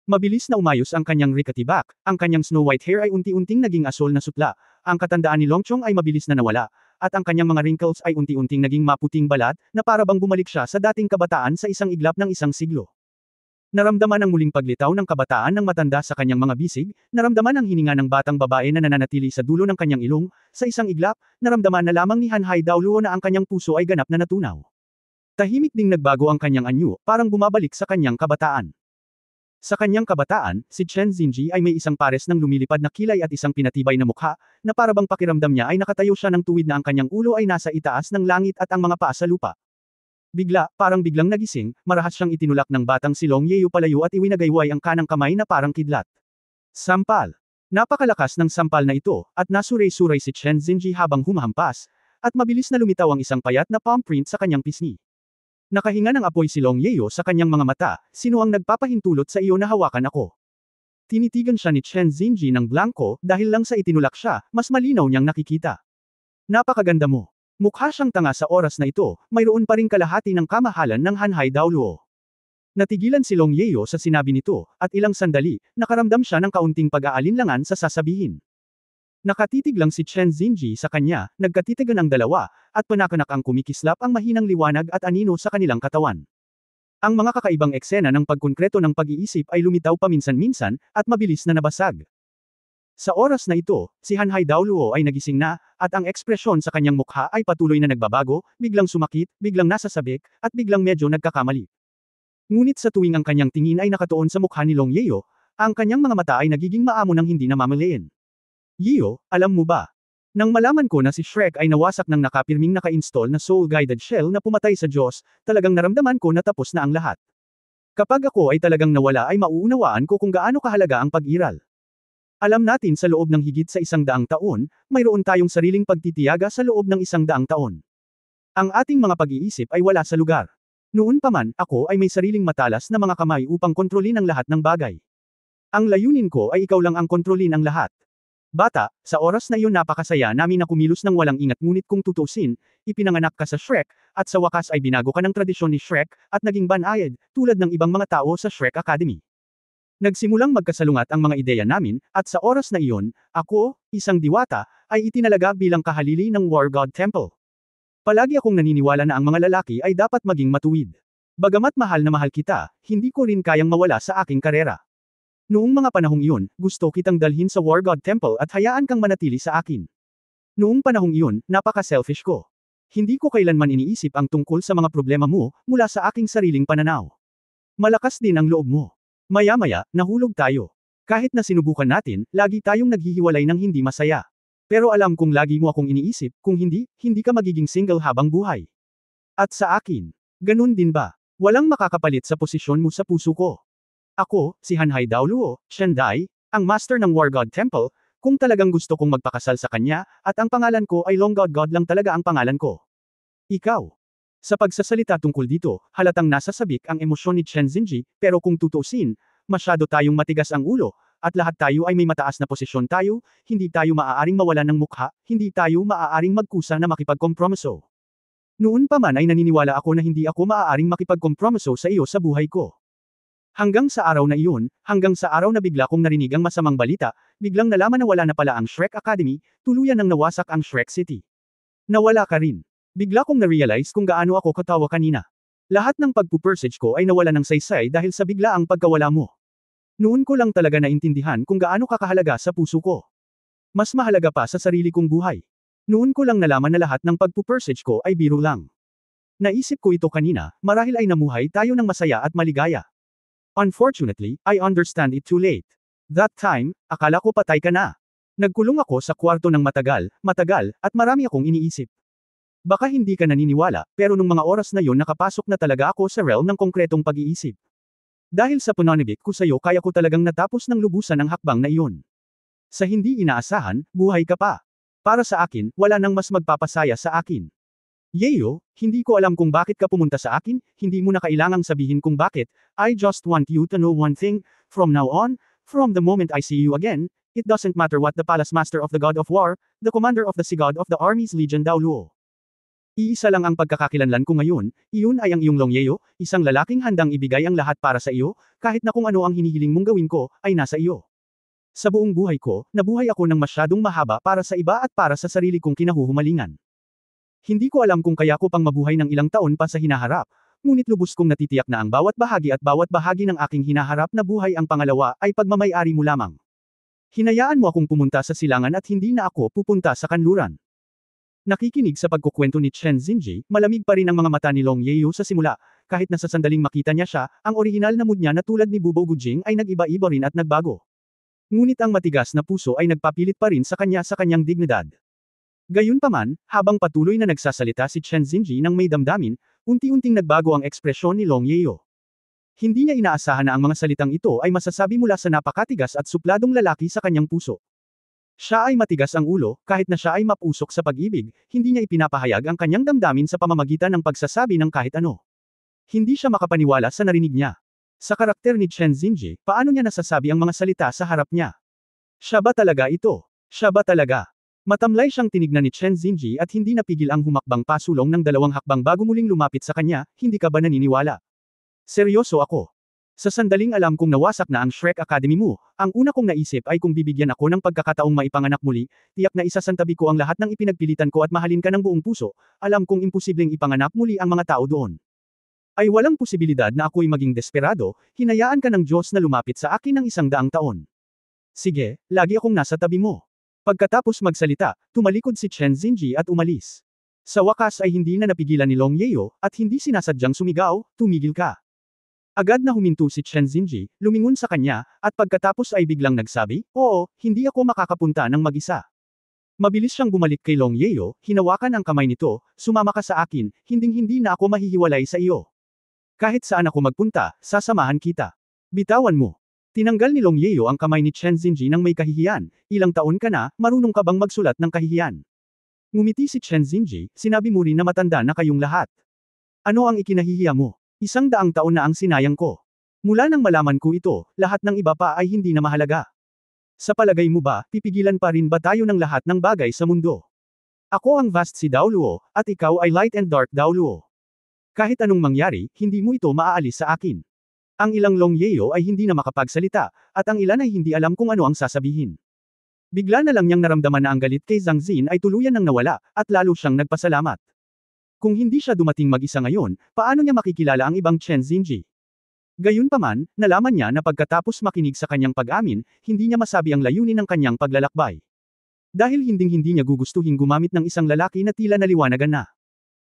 Mabilis na umayos ang kanyang rickety back, ang kanyang snow white hair ay unti-unting naging asul na sutla, ang katandaan ni Longchong ay mabilis na nawala, at ang kanyang mga wrinkles ay unti-unting naging maputing balat, na para bang bumalik siya sa dating kabataan sa isang iglap ng isang siglo. Naramdaman ang muling paglitaw ng kabataan ng matanda sa kanyang mga bisig, naramdaman ang hininga ng batang babae na nananatili sa dulo ng kanyang ilong, sa isang iglap, naramdaman na lamang ni Hanhai Daoluo na ang kanyang puso ay ganap na natunaw. Tahimik ding nagbago ang kanyang anyo, parang bumabalik sa kanyang kabataan. Sa kanyang kabataan, si Chen Xinji ay may isang pares ng lumilipad na kilay at isang pinatibay na mukha, na para bang pakiramdam niya ay nakatayo siya ng tuwid na ang kanyang ulo ay nasa itaas ng langit at ang mga paa sa lupa. Bigla, parang biglang nagising, marahas siyang itinulak ng batang si Long Yeo palayo at iwinagayway ang kanang kamay na parang kidlat. Sampal. Napakalakas ng sampal na ito, at nasuray-suray si Chen Xinji habang humahampas, at mabilis na lumitaw ang isang payat na palm print sa kanyang pisngi. Nakahinga ng apoy si Long Yeo sa kanyang mga mata, sino ang nagpapahintulot sa iyo na hawakan ako? Tinitigan siya ni Chen Xinji ng blanco, dahil lang sa itinulak siya, mas malinaw niyang nakikita. Napakaganda mo. Mukha siyang tanga sa oras na ito, mayroon pa ring kalahati ng kamahalan ng Hanhai Daoluo. Natigilan si Long Yeo sa sinabi nito, at ilang sandali, nakaramdam siya ng kaunting pag-aalinlangan sa sasabihin. Nakatitig lang si Chen Xinji sa kanya, nagkatitigan ang dalawa, at panakanak ang kumikislap ang mahinang liwanag at anino sa kanilang katawan. Ang mga kakaibang eksena ng pagkonkreto ng pag-iisip ay lumitaw paminsan-minsan, at mabilis na nabasag. Sa oras na ito, si Hanhai Daoluo ay nagising na, at ang ekspresyon sa kanyang mukha ay patuloy na nagbabago, biglang sumakit, biglang nasasabik, at biglang medyo nagkakamali. Ngunit sa tuwing ang kanyang tingin ay nakatuon sa mukha ni Long Yeo, ang kanyang mga mata ay nagiging maamo ng hindi namamalayan. Yeo, alam mo ba? Nang malaman ko na si Shrek ay nawasak ng nakapirming naka-install na soul-guided shell na pumatay sa Diyos, talagang naramdaman ko na tapos na ang lahat. Kapag ako ay talagang nawala ay mauunawaan ko kung gaano kahalaga ang pag-iral. Alam natin sa loob ng higit sa 100 taon, mayroon tayong sariling pagtitiyaga sa loob ng 100 taon. Ang ating mga pag-iisip ay wala sa lugar. Noon pa man, ako ay may sariling matalas na mga kamay upang kontrolin ang lahat ng bagay. Ang layunin ko ay ikaw lang ang kontrolin ang lahat. Bata, sa oras na iyon napakasaya namin na kumilos ng walang ingat ngunit kung tutusin, ipinanganak ka sa Shrek, at sa wakas ay binago ka ng tradisyon ni Shrek, at naging banayad, tulad ng ibang mga tao sa Shrek Academy. Nagsimulang magkasalungat ang mga ideya namin, at sa oras na iyon, ako, isang diwata, ay itinalaga bilang kahalili ng War God Temple. Palagi akong naniniwala na ang mga lalaki ay dapat maging matuwid. Bagamat mahal na mahal kita, hindi ko rin kayang mawala sa aking karera. Noong mga panahong iyon, gusto kitang dalhin sa War God Temple at hayaan kang manatili sa akin. Noong panahong iyon, napaka-selfish ko. Hindi ko kailanman iniisip ang tungkol sa mga problema mo, mula sa aking sariling pananaw. Malakas din ang loob mo. Maya-maya, nahulog tayo. Kahit na sinubukan natin, lagi tayong naghihiwalay ng hindi masaya. Pero alam kong lagi mo akong iniisip, kung hindi, hindi ka magiging single habang buhay. At sa akin, ganun din ba? Walang makakapalit sa posisyon mo sa puso ko. Ako, si Hanhai Daoluo, Shendai, ang master ng War God Temple, kung talagang gusto kong magpakasal sa kanya, at ang pangalan ko ay Long God lang talaga ang pangalan ko. Ikaw. Sa pagsasalita tungkol dito, halatang nasasabik ang emosyon ni Chen Xinji, pero kung tutusin, masyado tayong matigas ang ulo, at lahat tayo ay may mataas na posisyon tayo, hindi tayo maaaring mawalan ng mukha, hindi tayo maaaring magkusa na makipagkompromiso. Noon pa man ay naniniwala ako na hindi ako maaaring makipagkompromiso sa iyo sa buhay ko. Hanggang sa araw na iyon, hanggang sa araw na bigla kong narinig ang masamang balita, biglang nalaman na wala na pala ang Shrek Academy, tuluyan nang nawasak ang Shrek City. Nawala ka rin. Bigla kong na-realize kung gaano ako katawa kanina. Lahat ng pagpupursage ko ay nawala ng saysay dahil sa biglaang pagkawala mo. Noon ko lang talaga naintindihan kung gaano kakahalaga sa puso ko. Mas mahalaga pa sa sarili kong buhay. Noon ko lang nalaman na lahat ng pagpupursage ko ay biro lang. Naisip ko ito kanina, marahil ay namuhay tayo ng masaya at maligaya. Unfortunately, I understand it too late. That time, akala ko patay ka na. Nagkulong ako sa kwarto ng matagal, at marami akong iniisip. Baka hindi ka naniniwala, pero nung mga oras na yon nakapasok na talaga ako sa realm ng konkretong pag-iisip. Dahil sa pananabik ko sa'yo kaya ko talagang natapos ng lubusan ang hakbang na iyon. Sa hindi inaasahan, buhay ka pa. Para sa akin, wala nang mas magpapasaya sa akin. Yeo, hindi ko alam kung bakit ka pumunta sa akin, hindi mo na kailangang sabihin kung bakit, I just want you to know one thing, from now on, from the moment I see you again, it doesn't matter what the palace master of the god of war, the commander of the sea god of the armies legion Daoluo. Iisa lang ang pagkakakilanlan ko ngayon, iyon ay ang iyong Longyeo, isang lalaking handang ibigay ang lahat para sa iyo, kahit na kung ano ang hinihiling mong gawin ko, ay nasa iyo. Sa buong buhay ko, nabuhay ako ng masyadong mahaba para sa iba at para sa sarili kong kinahuhumalingan. Hindi ko alam kung kaya ko pang mabuhay ng ilang taon pa sa hinaharap, ngunit lubos kong natitiyak na ang bawat bahagi ng aking hinaharap na buhay ang pangalawa ay pagmamay-ari mo lamang. Hinayaan mo akong pumunta sa silangan at hindi na ako pupunta sa kanluran. Nakikinig sa pagkukwento ni Chen Xinji, malamig pa rin ang mga mata ni Long Yeo sa simula, kahit na sa sandaling makita niya siya, ang orihinal na mood niya na tulad ni Bubo Gujing ay nag-iba-iba rin at nagbago. Ngunit ang matigas na puso ay nagpapilit pa rin sa kanyang dignidad. Gayunpaman, habang patuloy na nagsasalita si Chen Xinji ng may damdamin, unti-unting nagbago ang ekspresyon ni Long Yeo. Hindi niya inaasahan na ang mga salitang ito ay masasabi mula sa napakatigas at supladong lalaki sa kanyang puso. Siya ay matigas ang ulo, kahit na siya ay mapusok sa pag-ibig, hindi niya ipinapahayag ang kanyang damdamin sa pamamagitan ng pagsasabi ng kahit ano. Hindi siya makapaniwala sa narinig niya. Sa karakter ni Chen Xinji, paano niya nasasabi ang mga salita sa harap niya? Siya ba talaga ito? Siya ba talaga? Matamlay siyang tinignan ni Chen Xinji at hindi napigil ang humakbang pasulong ng 2 hakbang bago muling lumapit sa kanya, hindi ka ba naniniwala? Seryoso ako. Sa sandaling alam kong nawasak na ang Shrek Academy mo, ang una kong naisip ay kung bibigyan ako ng pagkakataong maipanganak muli, tiyak na isasantabi ko ang lahat ng ipinagpilitan ko at mahalin ka ng buong puso, alam kong imposibleng ipanganak muli ang mga tao doon. Ay walang posibilidad na ako'y maging desperado, hinayaan ka ng Diyos na lumapit sa akin ng 100 taon. Sige, lagi akong nasa tabi mo. Pagkatapos magsalita, tumalikod si Chen Xinji at umalis. Sa wakas ay hindi na napigilan ni Long Yeo, at hindi sinasadyang sumigaw, tumigil ka. Agad na huminto si Chen Xinji, lumingon sa kanya, at pagkatapos ay biglang nagsabi, oo, hindi ako makakapunta ng mag-isa. Mabilis siyang bumalik kay Long Yeo, hinawakan ang kamay nito, sumama ka sa akin, hinding-hindi na ako mahihiwalay sa iyo. Kahit saan ako magpunta, sasamahan kita. Bitawan mo. Tinanggal ni Long Yeo ang kamay ni Chen Xinji ng may kahihiyan, ilang taon ka na, marunong ka bang magsulat ng kahihiyan? Ngumiti si Chen Xinji, sinabi mo rin na matanda na kayong lahat. Ano ang ikinahihiya mo? 100 taon na ang sinayang ko. Mula nang malaman ko ito, lahat ng iba pa ay hindi na mahalaga. Sa palagay mo ba, pipigilan pa rin ba tayo ng lahat ng bagay sa mundo? Ako ang vast si Daoluo, at ikaw ay light and dark Daoluo. Kahit anong mangyari, hindi mo ito maaalis sa akin. Ang ilang Long Yeo ay hindi na makapagsalita, at ang ilan ay hindi alam kung ano ang sasabihin. Bigla na lang niyang naramdaman na ang galit kay Zhang Xin ay tuluyan nang nawala, at lalo siyang nagpasalamat. Kung hindi siya dumating mag-isa ngayon, paano niya makikilala ang ibang Chen Xinji? Gayunpaman, nalaman niya na pagkatapos makinig sa kanyang pag-amin, hindi niya masabi ang layunin ng kanyang paglalakbay. Dahil hinding-hindi niya gugustuhin gumamit ng isang lalaki na tila naliwanagan na.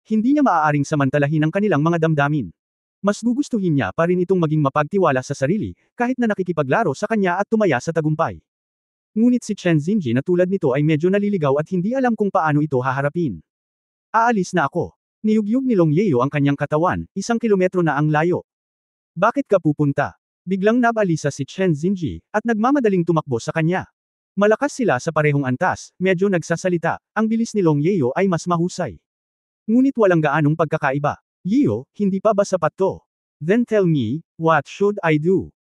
Hindi niya maaaring samantalahin ang kanilang mga damdamin. Mas gugustuhin niya pa rin itong maging mapagtiwala sa sarili, kahit na nakikipaglaro sa kanya at tumaya sa tagumpay. Ngunit si Chen Xinji na tulad nito ay medyo naliligaw at hindi alam kung paano ito haharapin. Aalis na ako. Niyugyug ni Long Yeo ang kanyang katawan, 1 kilometro na ang layo. Bakit ka pupunta? Biglang nabalisa si Chen Xinji, at nagmamadaling tumakbo sa kanya. Malakas sila sa parehong antas, medyo nagsasalita, ang bilis ni Long Yeo ay mas mahusay. Ngunit walang gaanong pagkakaiba. Yeo, hindi pa ba sapat to? Then tell me, what should I do?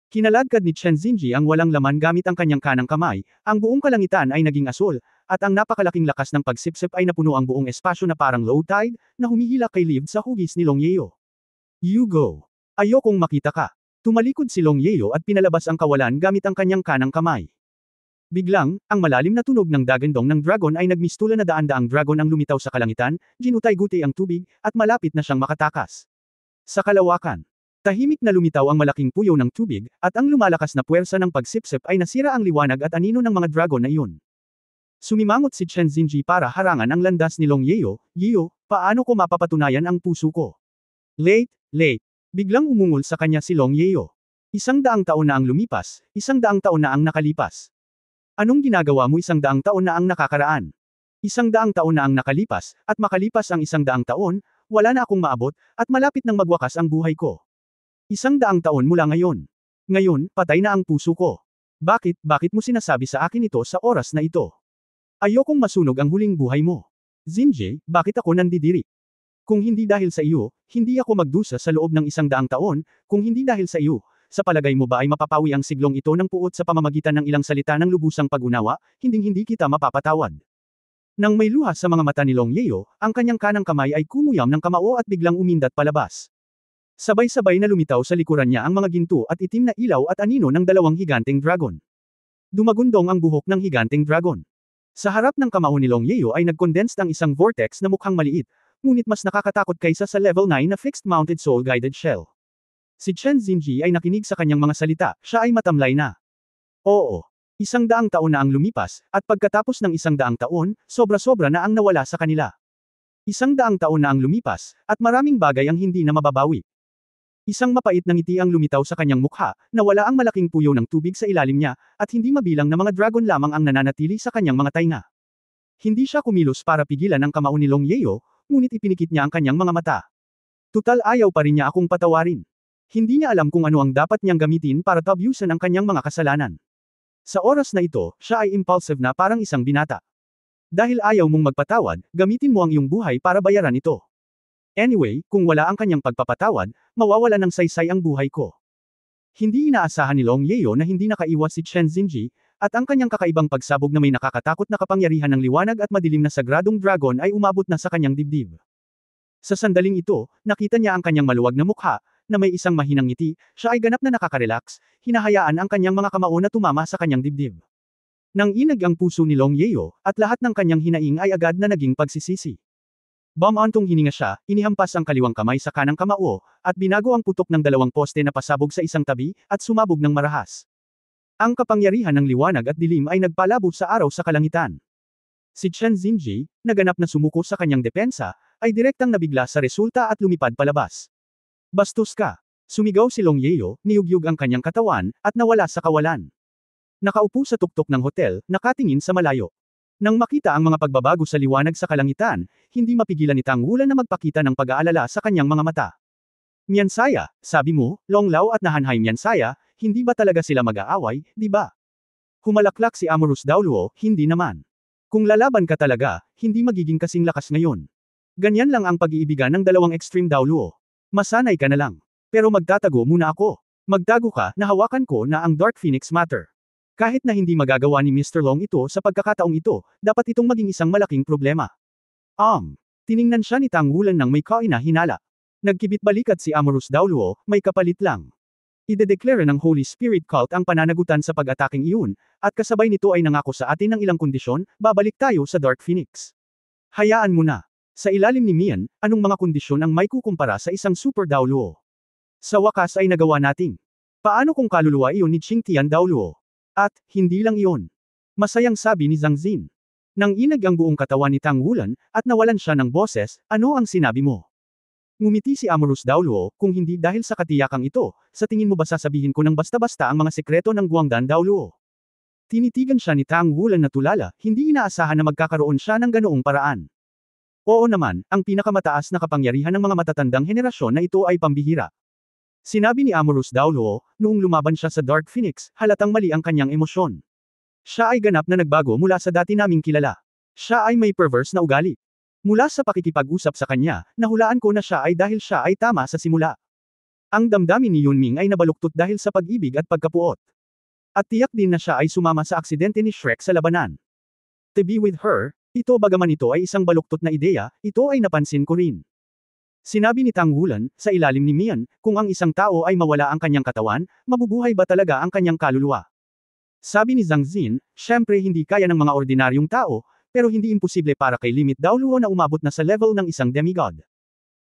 Kinaladkad ni Chen Xinji ang walang laman gamit ang kanyang kanang kamay, ang buong kalangitan ay naging asul, at ang napakalaking lakas ng pagsipsip ay napuno ang buong espasyo na parang low tide, na humihila kay Liv sa hugis ni Long Yeo. You go. Ayokong makita ka. Tumalikod si Long Yeo at pinalabas ang kawalan gamit ang kanyang kanang kamay. Biglang, ang malalim na tunog ng dagandong ng dragon ay nagmistula na daan-daang dragon ang lumitaw sa kalangitan, ginutay-guti ang tubig, at malapit na siyang makatakas. Sa kalawakan, tahimik na lumitaw ang malaking puyo ng tubig, at ang lumalakas na puwersa ng pagsipsip ay nasira ang liwanag at anino ng mga dragon na iyon. Sumimangot si Chen Xinji para harangan ang landas ni Long Yeo. Yeo, paano ko mapapatunayan ang puso ko? Late. Biglang umungol sa kanya si Long Yeo. 100 taon na ang lumipas, 100 taon na ang nakalipas. Anong ginagawa mo 100 taon na ang nakakaraan? 100 taon na ang nakalipas, at makalipas ang 100 taon, wala na akong maabot, at malapit nang magwakas ang buhay ko. 100 taon mula ngayon. Ngayon, patay na ang puso ko. Bakit mo sinasabi sa akin ito sa oras na ito? Ayokong masunog ang huling buhay mo. Xinji, bakit ako nandidiri? Kung hindi dahil sa iyo, hindi ako magdusa sa loob ng 100 taon, kung hindi dahil sa iyo, sa palagay mo ba ay mapapawi ang siglong ito ng puot sa pamamagitan ng ilang salita ng lubusang pag-unawa, hindi kita mapapatawad. Nang may luha sa mga mata ni Long Yeo, ang kanyang kanang kamay ay kumuyam ng kamao at biglang umindat palabas. Sabay-sabay na lumitaw sa likuran niya ang mga ginto at itim na ilaw at anino ng dalawang higanteng dragon. Dumagundong ang buhok ng higanteng dragon. Sa harap ng kamao ni Long Yeo ay nag-condensed ang isang vortex na mukhang maliit, ngunit mas nakakatakot kaysa sa level 9 na fixed-mounted soul-guided shell. Si Chen Xinji ay nakinig sa kanyang mga salita, siya ay matamlay na. Oo. 100 taon na ang lumipas, at pagkatapos ng 100 taon, sobra-sobra na ang nawala sa kanila. 100 taon na ang lumipas, at maraming bagay ang hindi na mababawi. Isang mapait na ngiti ang lumitaw sa kanyang mukha, nawala ang malaking puyo ng tubig sa ilalim niya, at hindi mabilang na mga dragon lamang ang nananatili sa kanyang mga tainga. Hindi siya kumilos para pigilan ang kamao ni Long Yeo, ngunit ipinikit niya ang kanyang mga mata. Tutal ayaw pa rin niya akong patawarin. Hindi niya alam kung ano ang dapat niyang gamitin para tabyusan ang kanyang mga kasalanan. Sa oras na ito, siya ay impulsive na parang isang binata. Dahil ayaw mong magpatawad, gamitin mo ang iyong buhay para bayaran ito. Anyway, kung wala ang kanyang pagpapatawad, mawawala ng saysay ang buhay ko. Hindi inaasahan ni Long Yeo na hindi nakaiwas si Chen Xinji, at ang kanyang kakaibang pagsabog na may nakakatakot na kapangyarihan ng liwanag at madilim na sagradong dragon ay umabot na sa kanyang dibdib. Sa sandaling ito, nakita niya ang kanyang maluwag na mukha, na may isang mahinang ngiti, siya ay ganap na nakaka-relax, hinahayaan ang kanyang mga kamao na tumama sa kanyang dibdib. Nang inag ang puso ni Long Yeo, at lahat ng kanyang hinaing ay agad na naging pagsisisi. Bamantong hininga siya, inihampas ang kaliwang kamay sa kanang kamao, at binago ang putok ng dalawang poste na pasabog sa isang tabi, at sumabog ng marahas. Ang kapangyarihan ng liwanag at dilim ay nagpalabo sa araw sa kalangitan. Si Chen Xinji, naganap na sumuko sa kanyang depensa, ay direktang nabigla sa resulta at lumipad palabas. Bastos ka! Sumigaw si Long Yeo, niyugyug ang kanyang katawan, at nawala sa kawalan. Nakaupo sa tuktok ng hotel, nakatingin sa malayo. Nang makita ang mga pagbabago sa liwanag sa kalangitan, hindi mapigilan ni Tang Wulan na magpakita ng pag-aalala sa kanyang mga mata. Miansaya, sabi mo, Long Lao at Nahanhay Miansaya, hindi ba talaga sila mag-aaway, di ba? Humalaklak si Amorous Daoluo, hindi naman. Kung lalaban ka talaga, hindi magiging kasing lakas ngayon. Ganyan lang ang pag-iibigan ng dalawang extreme Daoluo. Masanay ka na lang. Pero magtatago muna ako. Magtago ka, na hawakan ko na ang Dark Phoenix Matter. Kahit na hindi magagawa ni Mr. Long ito sa pagkakataong ito, dapat itong maging isang malaking problema. Tiningnan siya ni Tang Wulan ng may kaina-hinala. Nagkibit balikat si Amorous Daoluo, may kapalit lang. Idedeklara ng Holy Spirit Cult ang pananagutan sa pag-ataking iyon, at kasabay nito ay nangako sa atin ng ilang kondisyon, babalik tayo sa Dark Phoenix. Hayaan mo na. Sa ilalim ni Mian, anong mga kondisyon ang may kukumpara sa isang Super Daoluo? Sa wakas ay nagawa nating. Paano kung kaluluwa iyon ni Qingtian Daoluo? At, hindi lang iyon. Masayang sabi ni Zhang Xin. Nang inag ang buong katawan ni Tang Wulan, at nawalan siya ng boses, ano ang sinabi mo? Ngumiti si Amorous Daoluo, kung hindi dahil sa katiyakang ito, sa tingin mo ba sasabihin ko ng basta-basta ang mga sekreto ng Guangdan Daoluo? Tinitigan siya ni Tang Wulan na tulala, hindi inaasahan na magkakaroon siya ng ganoong paraan. Oo naman, ang pinakamataas na kapangyarihan ng mga matatandang henerasyon na ito ay pambihira. Sinabi ni Amorous Daoluo, noong lumaban siya sa Dark Phoenix, halatang mali ang kanyang emosyon. Siya ay ganap na nagbago mula sa dati naming kilala. Siya ay may perverse na ugali. Mula sa pakikipag-usap sa kanya, nahulaan ko na siya ay dahil siya ay tama sa simula. Ang damdamin ni Yunming ay nabaluktot dahil sa pag-ibig at pagkapuot. At tiyak din na siya ay sumama sa aksidente ni Shrek sa labanan. To be with her, ito bagaman ito ay isang baluktot na ideya, ito ay napansin ko rin. Sinabi ni Tang Wulan, sa ilalim ni Mian, kung ang isang tao ay mawala ang kanyang katawan, mabubuhay ba talaga ang kanyang kaluluwa? Sabi ni Zhang Xin, syempre hindi kaya ng mga ordinaryong tao, pero hindi imposible para kay Limit Daoluo na umabot na sa level ng isang demigod.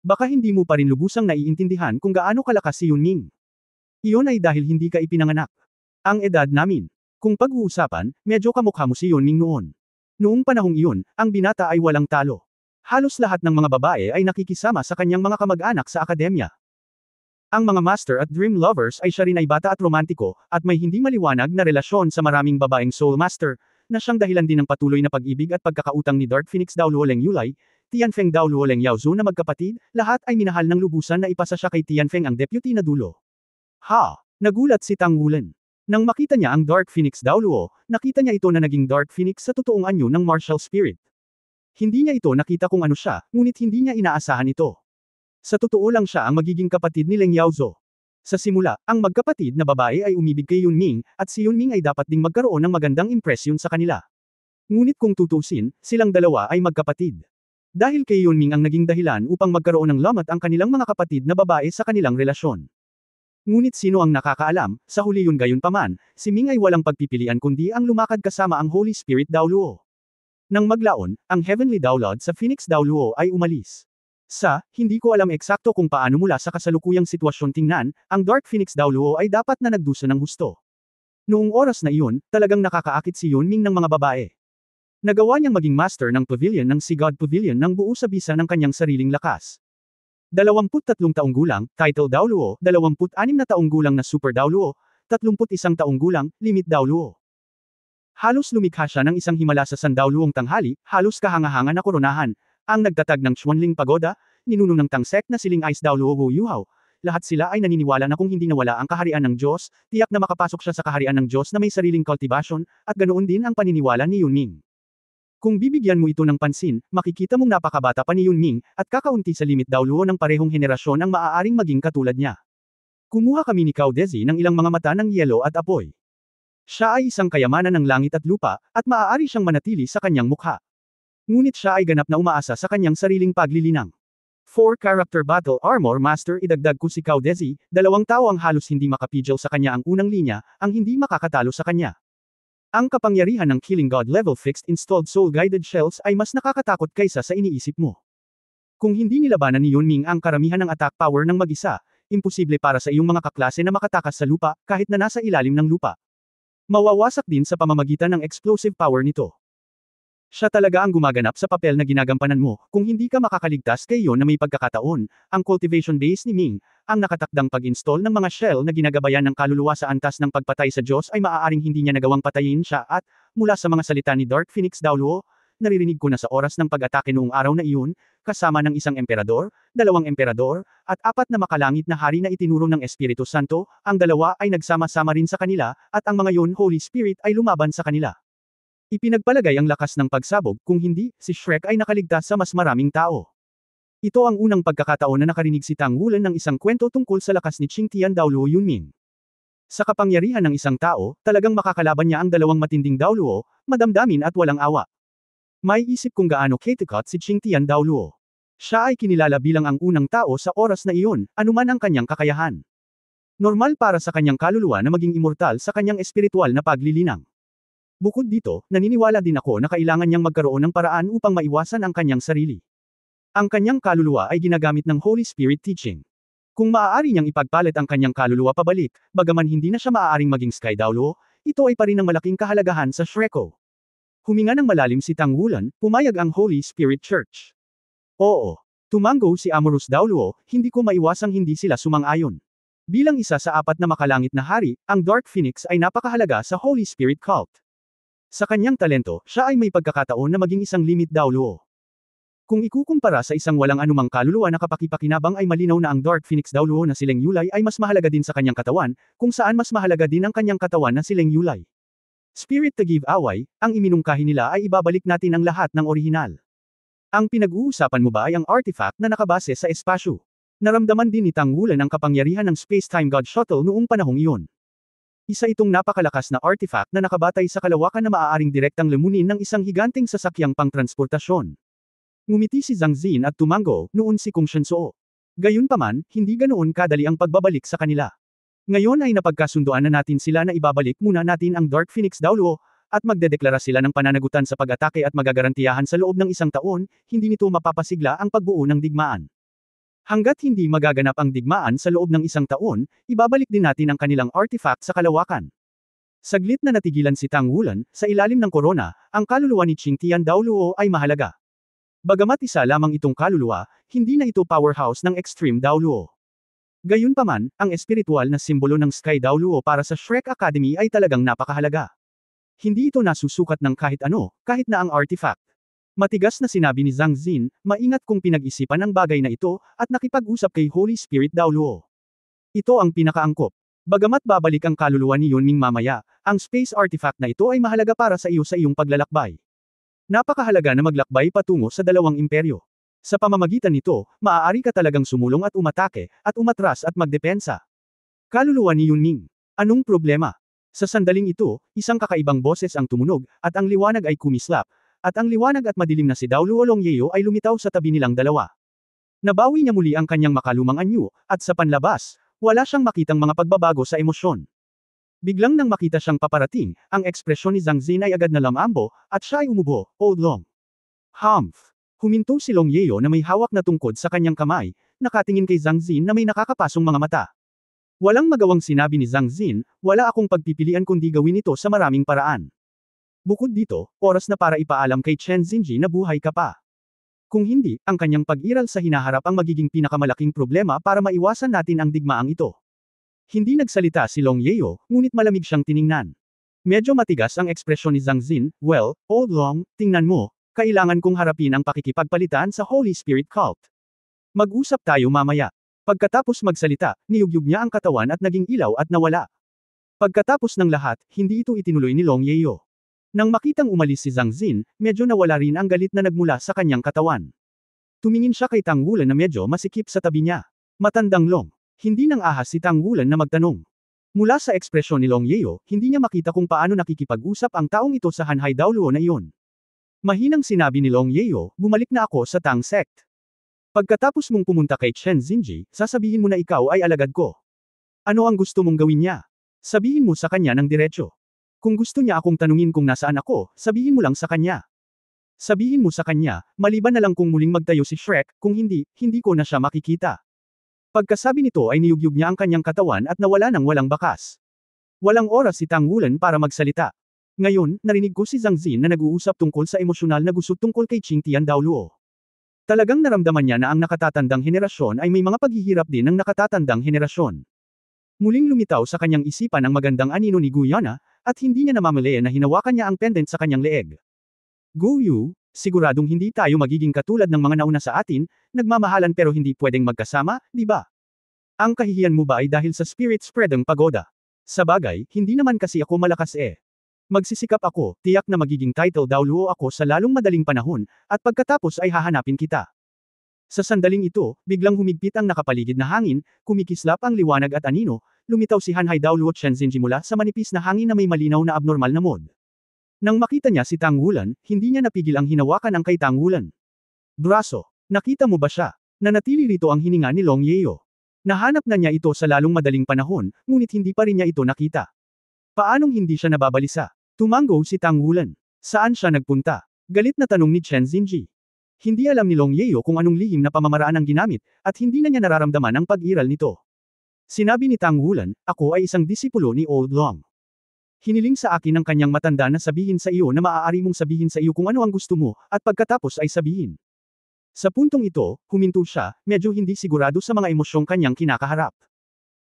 Baka hindi mo pa rin lubusang naiintindihan kung gaano kalakas si Yunming. Iyon ay dahil hindi ka ipinanganak. Ang edad namin. Kung pag-uusapan, medyo kamukha mo si Yunming noon. Noong panahong iyon, ang binata ay walang talo. Halos lahat ng mga babae ay nakikisama sa kanyang mga kamag-anak sa akademya. Ang mga master at dream lovers ay siya rin ay bata at romantiko, at may hindi maliwanag na relasyon sa maraming babaeng soul master, na siyang dahilan din ng patuloy na pag-ibig at pagkakautang ni Dark Phoenix Daoluo Leng Yulai, Tianfeng Daoluo Leng Yaozu na magkapatid, lahat ay minahal ng lubusan na ipasa siya kay Tianfeng ang deputy na dulo. Ha! Nagulat si Tang Wulan. Nang makita niya ang Dark Phoenix Daoluo, nakita niya ito na naging Dark Phoenix sa totoong anyo ng martial spirit. Hindi niya ito nakita kung ano siya, ngunit hindi niya inaasahan ito. Sa totoo lang siya ang magiging kapatid ni Leng Yaozu. Sa simula, ang magkapatid na babae ay umibig kay Yunming, at si Yunming ay dapat ding magkaroon ng magandang impresyon sa kanila. Ngunit kung tutusin, silang dalawa ay magkapatid. Dahil kay Yunming ang naging dahilan upang magkaroon ng lamat ang kanilang mga kapatid na babae sa kanilang relasyon. Ngunit sino ang nakakaalam, sa huli yun gayunpaman, si Ming ay walang pagpipilian kundi ang lumakad kasama ang Holy Spirit Daoluo. Nang maglaon, ang Heavenly Daulod sa Phoenix Daoluo ay umalis. Hindi ko alam eksakto kung paano mula sa kasalukuyang sitwasyon tingnan, ang Dark Phoenix Daoluo ay dapat na nagdusa ng husto. Noong oras na iyon, talagang nakakaakit si Yunming ng mga babae. Nagawa niyang maging master ng pavilion ng Sigod Pavilion ng buo sa bisa ng kanyang sariling lakas. 23 taong gulang, Title Daoluo, 26 na taong gulang na Super Daoluo, 31 taong gulang, Limit Daoluo. Halos lumikha siya ng isang himala sa sandauluong tanghali, halos kahanga-hanga na koronahan, ang nagtatag ng Chuanling Pagoda, ninuno ng tangsek na siling Ice Daoluo Wu Yuhao. Lahat sila ay naniniwala na kung hindi nawala ang kaharian ng Diyos, tiyak na makapasok siya sa kaharian ng Diyos na may sariling cultivation, at ganoon din ang paniniwala ni Yunming. Kung bibigyan mo ito ng pansin, makikita mong napakabata pa ni Yunming, at kakaunti sa Limit Daoluo ng parehong henerasyon ang maaaring maging katulad niya. Kumuha kami ni Cao Dezi ng ilang mga mata ng yelo at apoy. Siya ay isang kayamanan ng langit at lupa, at maaari siyang manatili sa kanyang mukha. Ngunit siya ay ganap na umaasa sa kanyang sariling paglilinang. 4 Character Battle Armor Master idagdag ko si Cao Dezi, 2 tao ang halos hindi makapigil sa kanya ang unang linya, ang hindi makakatalo sa kanya. Ang kapangyarihan ng Killing God Level Fixed Installed Soul Guided Shells ay mas nakakatakot kaysa sa iniisip mo. Kung hindi nilabanan ni Yunming ang karamihan ng attack power ng mag-isa, imposible para sa iyong mga kaklase na makatakas sa lupa, kahit na nasa ilalim ng lupa. Mawawasak din sa pamamagitan ng explosive power nito. Siya talaga ang gumaganap sa papel na ginagampanan mo, kung hindi ka makakaligtas kay iyon na may pagkakataon, ang cultivation base ni Ming, ang nakatakdang pag-install ng mga shell na ginagabayan ng kaluluwa sa antas ng pagpatay sa Diyos ay maaaring hindi niya nagawang patayin siya at, mula sa mga salita ni Dark Phoenix Daoluo, naririnig ko na sa oras ng pag-atake noong araw na iyon, kasama ng isang emperador, 2 emperador, at 4 na makalangit na hari na itinuro ng Espiritu Santo, ang 2 ay nagsama-sama rin sa kanila, at ang mga yon Holy Spirit ay lumaban sa kanila. Ipinagpalagay ang lakas ng pagsabog, kung hindi, si Shrek ay nakaligtas sa mas maraming tao. Ito ang unang pagkakataon na nakarinig si Tang Wulan ng isang kwento tungkol sa lakas ni Qingtian Daoluo Yunming. Sa kapangyarihan ng isang tao, talagang makakalaban niya ang 2 matinding Daoluo, madamdamin at walang awa. May isip kung gaano katikot si Qingtian Daoluo. Siya ay kinilala bilang ang unang tao sa oras na iyon, anuman ang kanyang kakayahan. Normal para sa kanyang kaluluwa na maging immortal sa kanyang espiritual na paglilinang. Bukod dito, naniniwala din ako na kailangan niyang magkaroon ng paraan upang maiwasan ang kanyang sarili. Ang kanyang kaluluwa ay ginagamit ng Holy Spirit teaching. Kung maaari niyang ipagpalit ang kanyang kaluluwa pabalik, bagaman hindi na siya maaaring maging Sky Daoluo, ito ay pa rin ng malaking kahalagahan sa Shreko. Huminga ng malalim si Tang Wulan, pumayag ang Holy Spirit Church. Oo. Tumanggo si Amorous Daoluo, hindi ko maiwasang hindi sila sumang-ayon. Bilang isa sa 4 na makalangit na hari, ang Dark Phoenix ay napakahalaga sa Holy Spirit cult. Sa kanyang talento, siya ay may pagkakataon na maging isang Limit Daoluo. Kung ikukumpara sa isang walang anumang kaluluwa na kapakipakinabang ay malinaw na ang Dark Phoenix Daoluo na si Leng Yulai ay mas mahalaga din sa kanyang katawan, kung saan mas mahalaga din ang kanyang katawan na si Leng Yulai. Spirit to give away, ang iminungkahi nila ay ibabalik natin ang lahat ng orihinal. Ang pinag-uusapan mo ba ay ang artifact na nakabase sa espasyo? Naramdaman din ni Tang Wulan ang kapangyarihan ng Space-Time God Shuttle noong panahong iyon. Isa itong napakalakas na artifact na nakabatay sa kalawakan na maaaring direktang lamunin ng isang higanteng sasakyang pangtransportasyon. Ngumiti si Zhang Xin at tumango, noon si Kung Shensuo. Gayunpaman, hindi ganoon kadali ang pagbabalik sa kanila. Ngayon ay napagkasunduan na natin sila na ibabalik muna natin ang Dark Phoenix Daoluo, at magdedeklara sila ng pananagutan sa pag-atake at magagarantiyahan sa loob ng 1 taon, hindi nito mapapasigla ang pagbuo ng digmaan. Hanggat hindi magaganap ang digmaan sa loob ng 1 taon, ibabalik din natin ang kanilang artifact sa kalawakan. Saglit na natigilan si Tang Wulan, sa ilalim ng korona, ang kaluluwa ni Qingtian Daoluo ay mahalaga. Bagamat isa lamang itong kaluluwa, hindi na ito powerhouse ng Extreme Daoluo. Gayunpaman, ang espiritual na simbolo ng Sky Daoluo para sa Shrek Academy ay talagang napakahalaga. Hindi ito nasusukat ng kahit ano, kahit na ang artifact. Matigas na sinabi ni Zhang Xin, maingat kung pinag-isipan ang bagay na ito, at nakipag-usap kay Holy Spirit Daoluo. Ito ang pinakaangkop. Bagamat babalik ang kaluluwa ni Yunming mamaya, ang space artifact na ito ay mahalaga para sa iyo sa iyong paglalakbay. Napakahalaga na maglakbay patungo sa dalawang imperyo. Sa pamamagitan nito, maaari ka talagang sumulong at umatake, at umatras at magdepensa. Kaluluwa ni Yunming. Anong problema? Sa sandaling ito, isang kakaibang boses ang tumunog, at ang liwanag ay kumislap, at ang liwanag at madilim na si Daoluo Longyeo ay lumitaw sa tabi nilang dalawa. Nabawi niya muli ang kanyang makalumang anyo, at sa panlabas, wala siyang makitang mga pagbabago sa emosyon. Biglang nang makita siyang paparating, ang ekspresyon ni Zhang Xin ay agad na lamambo, at siya ay umubo, Old Long. Humph! Huminto si Longyeo na may hawak na tungkod sa kanyang kamay, nakatingin kay Zhang Xin na may nakakapasong mga mata. Walang magawang sinabi ni Zhang Xin, wala akong pagpipilian kundi gawin ito sa maraming paraan. Bukod dito, oras na para ipaalam kay Chen Xinji na buhay ka pa. Kung hindi, ang kanyang pag-iral sa hinaharap ang magiging pinakamalaking problema para maiwasan natin ang digmaang ito. Hindi nagsalita si Longyeo, ngunit malamig siyang tiningnan. Medyo matigas ang ekspresyon ni Zhang Xin, well, Old Long, tingnan mo, kailangan kong harapin ang pakikipagpalitan sa Holy Spirit Cult. Mag-usap tayo mamaya. Pagkatapos magsalita, niyugyug niya ang katawan at naging ilaw at nawala. Pagkatapos ng lahat, hindi ito itinuloy ni Longyeo. Nang makitang umalis si Zhang Xin, medyo nawala rin ang galit na nagmula sa kanyang katawan. Tumingin siya kay Tang Wulan na medyo masikip sa tabi niya. Matandang Long. Hindi nang ahas si Tang Wulan na magtanong. Mula sa ekspresyon ni Longyeo, hindi niya makita kung paano nakikipag-usap ang taong ito sa Hanhai Daoluo na iyon. Mahinang sinabi ni Longyeo, bumalik na ako sa Tang Sect. Pagkatapos mong pumunta kay Chen Xinji, sasabihin mo na ikaw ay alagad ko. Ano ang gusto mong gawin niya? Sabihin mo sa kanya ng diretsyo. Kung gusto niya akong tanungin kung nasaan ako, sabihin mo lang sa kanya. Sabihin mo sa kanya, maliban na lang kung muling magtayo si Shrek, kung hindi, hindi ko na siya makikita. Pagkasabi nito ay niyugyug niya ang kanyang katawan at nawala nang walang bakas. Walang oras si Tang Wulan para magsalita. Ngayon, narinig ko si Zhang Xin na nag-uusap tungkol sa emosyonal na gusot tungkol kay Qingtian Daoluo. Talagang naramdaman niya na ang nakatatandang henerasyon ay may mga paghihirap din ng nakatatandang henerasyon. Muling lumitaw sa kanyang isipan ang magandang anino ni Guyana, at hindi niya namamalayan na hinawakan niya ang pendant sa kanyang leeg. Guyu, siguradong hindi tayo magiging katulad ng mga nauna sa atin, nagmamahalan pero hindi pwedeng magkasama, di ba? Ang kahihiyan mo ba ay dahil sa spirit spread ng pagoda? Sa bagay, hindi naman kasi ako malakas eh. Magsisikap ako, tiyak na magiging title Daoluo ako sa lalong madaling panahon, at pagkatapos ay hahanapin kita. Sa sandaling ito, biglang humigpit ang nakapaligid na hangin, kumikislap ang liwanag at anino, lumitaw si Hanhai Daoluo Chen Xinji mula sa manipis na hangin na may malinaw na abnormal na mod. Nang makita niya si Tang Wulan, hindi niya napigil ang hinawakan ang kay Tang Wulan. Braso, nakita mo ba siya? Nanatili rito ang hininga ni Longyeo. Nahanap na niya ito sa lalong madaling panahon, ngunit hindi pa rin niya ito nakita. Paanong hindi siya nababalisa? Tumango si Tang Wulan. Saan siya nagpunta? Galit na tanong ni Chen Xinji. Hindi alam ni Longyeo kung anong lihim na pamamaraan ang ginamit, at hindi na niya nararamdaman ang pag-iral nito. Sinabi ni Tang Wulan, ako ay isang disipulo ni Old Long. Hiniling sa akin ng kanyang matanda na sabihin sa iyo na maaari mong sabihin sa iyo kung ano ang gusto mo, at pagkatapos ay sabihin. Sa puntong ito, huminto siya, medyo hindi sigurado sa mga emosyong kanyang kinakaharap.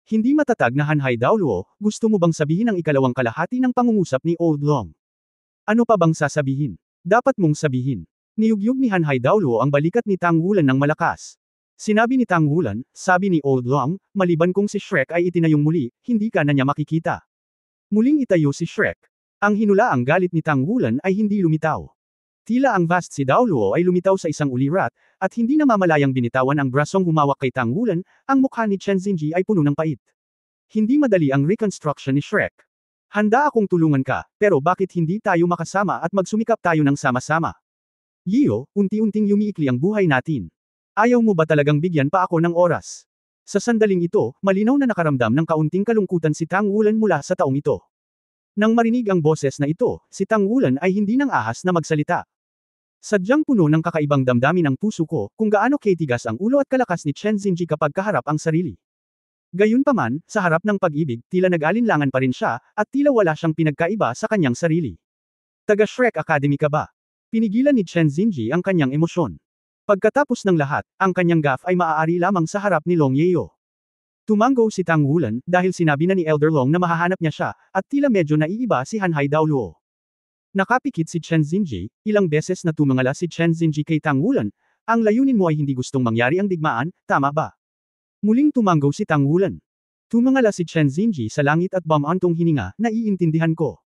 Hindi matatag na Hanhai Daoluo, gusto mo bang sabihin ang ikalawang kalahati ng pangungusap ni Old Long? Ano pa bang sasabihin? Dapat mong sabihin. Niyugyug ni Hanhai Daoluo ang balikat ni Tang Wulan ng malakas. Sinabi ni Tang Wulan, sabi ni Old Long, maliban kung si Shrek ay itinayong muli, hindi ka na niya makikita. Muling itayo si Shrek. Ang hinulaang galit ni Tang Wulan ay hindi lumitaw. Tila ang vast si Daoluo ay lumitaw sa isang ulirat, at hindi namamalayang binitawan ang brasong humawak kay Tang Wulan, ang mukha ni Chen Xinji ay puno ng pait. Hindi madali ang reconstruction ni Shrek. Handa akong tulungan ka, pero bakit hindi tayo makasama at magsumikap tayo ng sama-sama? Yio, unti-unting yumiikli ang buhay natin. Ayaw mo ba talagang bigyan pa ako ng oras? Sa sandaling ito, malinaw na nakaramdam ng kaunting kalungkutan si Tang Wulan mula sa taong ito. Nang marinig ang boses na ito, si Tang Wulan ay hindi nang ahas na magsalita. Sadyang puno ng kakaibang damdamin ang puso ko, kung gaano katigas ang ulo at kalakas ni Chen Xinji kapag kaharap ang sarili. Gayunpaman, sa harap ng pag-ibig, tila nag-alinlangan pa rin siya, at tila wala siyang pinagkaiba sa kanyang sarili. Taga Shrek Academy ka ba? Pinigilan ni Chen Xinji ang kanyang emosyon. Pagkatapos ng lahat, ang kanyang gaff ay maaari lamang sa harap ni Long Yeo. Tumango si Tang Wulan, dahil sinabi na ni Elder Long na mahahanap niya siya, at tila medyo naiiba si Hanhai Daoluo. Nakapikit si Chen Xinji, ilang beses na tumangala si Chen Xinji kay Tang Wulan, ang layunin mo ay hindi gustong mangyari ang digmaan, tama ba? Muling tumanggo si Tang Wulan. Tumangala si Chen Xinji sa langit at bumantong hininga, naiintindihan ko.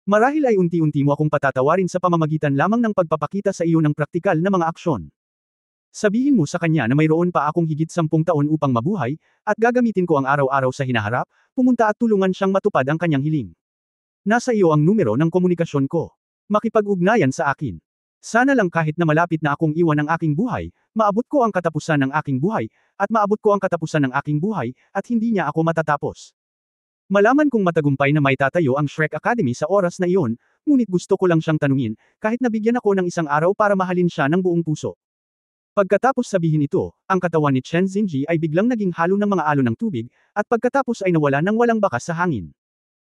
Marahil ay unti-unti mo akong patatawarin sa pamamagitan lamang ng pagpapakita sa iyo ng praktikal na mga aksyon. Sabihin mo sa kanya na mayroon pa akong higit 10 taon upang mabuhay, at gagamitin ko ang araw-araw sa hinaharap, pumunta at tulungan siyang matupad ang kanyang hiling. Nasa iyo ang numero ng komunikasyon ko. Makipag-ugnayan sa akin. Sana lang kahit na malapit na akong iwan ang aking buhay, maabot ko ang katapusan ng aking buhay, at maabot ko ang katapusan ng aking buhay, at hindi niya ako matatapos. Malaman kong matagumpay na may tatayo ang Shrek Academy sa oras na iyon, ngunit gusto ko lang siyang tanungin, kahit nabigyan ako ng isang araw para mahalin siya ng buong puso. Pagkatapos sabihin ito, ang katawan ni Chen Xinji ay biglang naging halo ng mga alon ng tubig, at pagkatapos ay nawala ng walang bakas sa hangin.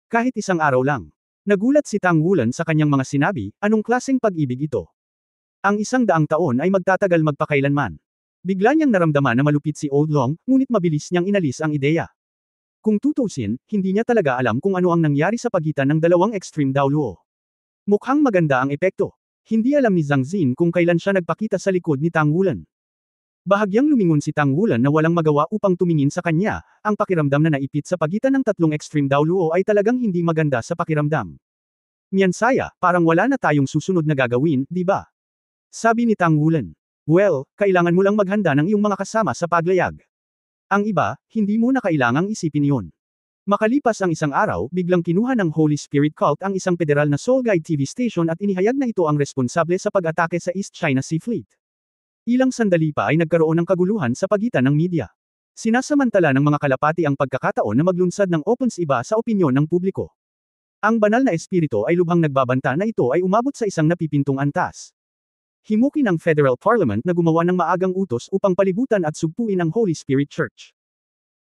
Kahit isang araw lang. Nagulat si Tang Wulan sa kanyang mga sinabi, anong klaseng pag-ibig ito? Ang 100 taon ay magtatagal magpakailanman. Bigla niyang naramdaman na malupit si Old Long, ngunit mabilis niyang inalis ang ideya. Kung tutusin, hindi niya talaga alam kung ano ang nangyari sa pagitan ng dalawang extreme Daoluo. Mukhang maganda ang epekto. Hindi alam ni Zhang Xin kung kailan siya nagpakita sa likod ni Tang Wulan. Bahagyang lumingon si Tang Wulan na walang magawa upang tumingin sa kanya, ang pakiramdam na naipit sa pagitan ng tatlong extreme Daoluo ay talagang hindi maganda sa pakiramdam. Miansaya, parang wala na tayong susunod na gagawin, di ba? Sabi ni Tang Wulan. Well, kailangan mo lang maghanda ng iyong mga kasama sa paglayag. Ang iba, hindi mo na kailangang isipin yon. Makalipas ang isang araw, biglang kinuha ng Holy Spirit Cult ang isang federal na Soul Guide TV station at inihayag na ito ang responsable sa pag-atake sa East China Sea Fleet. Ilang sandali pa ay nagkaroon ng kaguluhan sa pagitan ng media. Sinasamantala ng mga kalapati ang pagkakataon na maglunsad ng opens iba sa opinyon ng publiko. Ang banal na espiritu ay lubhang nagbabanta na ito ay umabot sa isang napipintong antas. Himukin ang Federal Parliament na gumawa ng maagang utos upang palibutan at sugpuin ang Holy Spirit Church.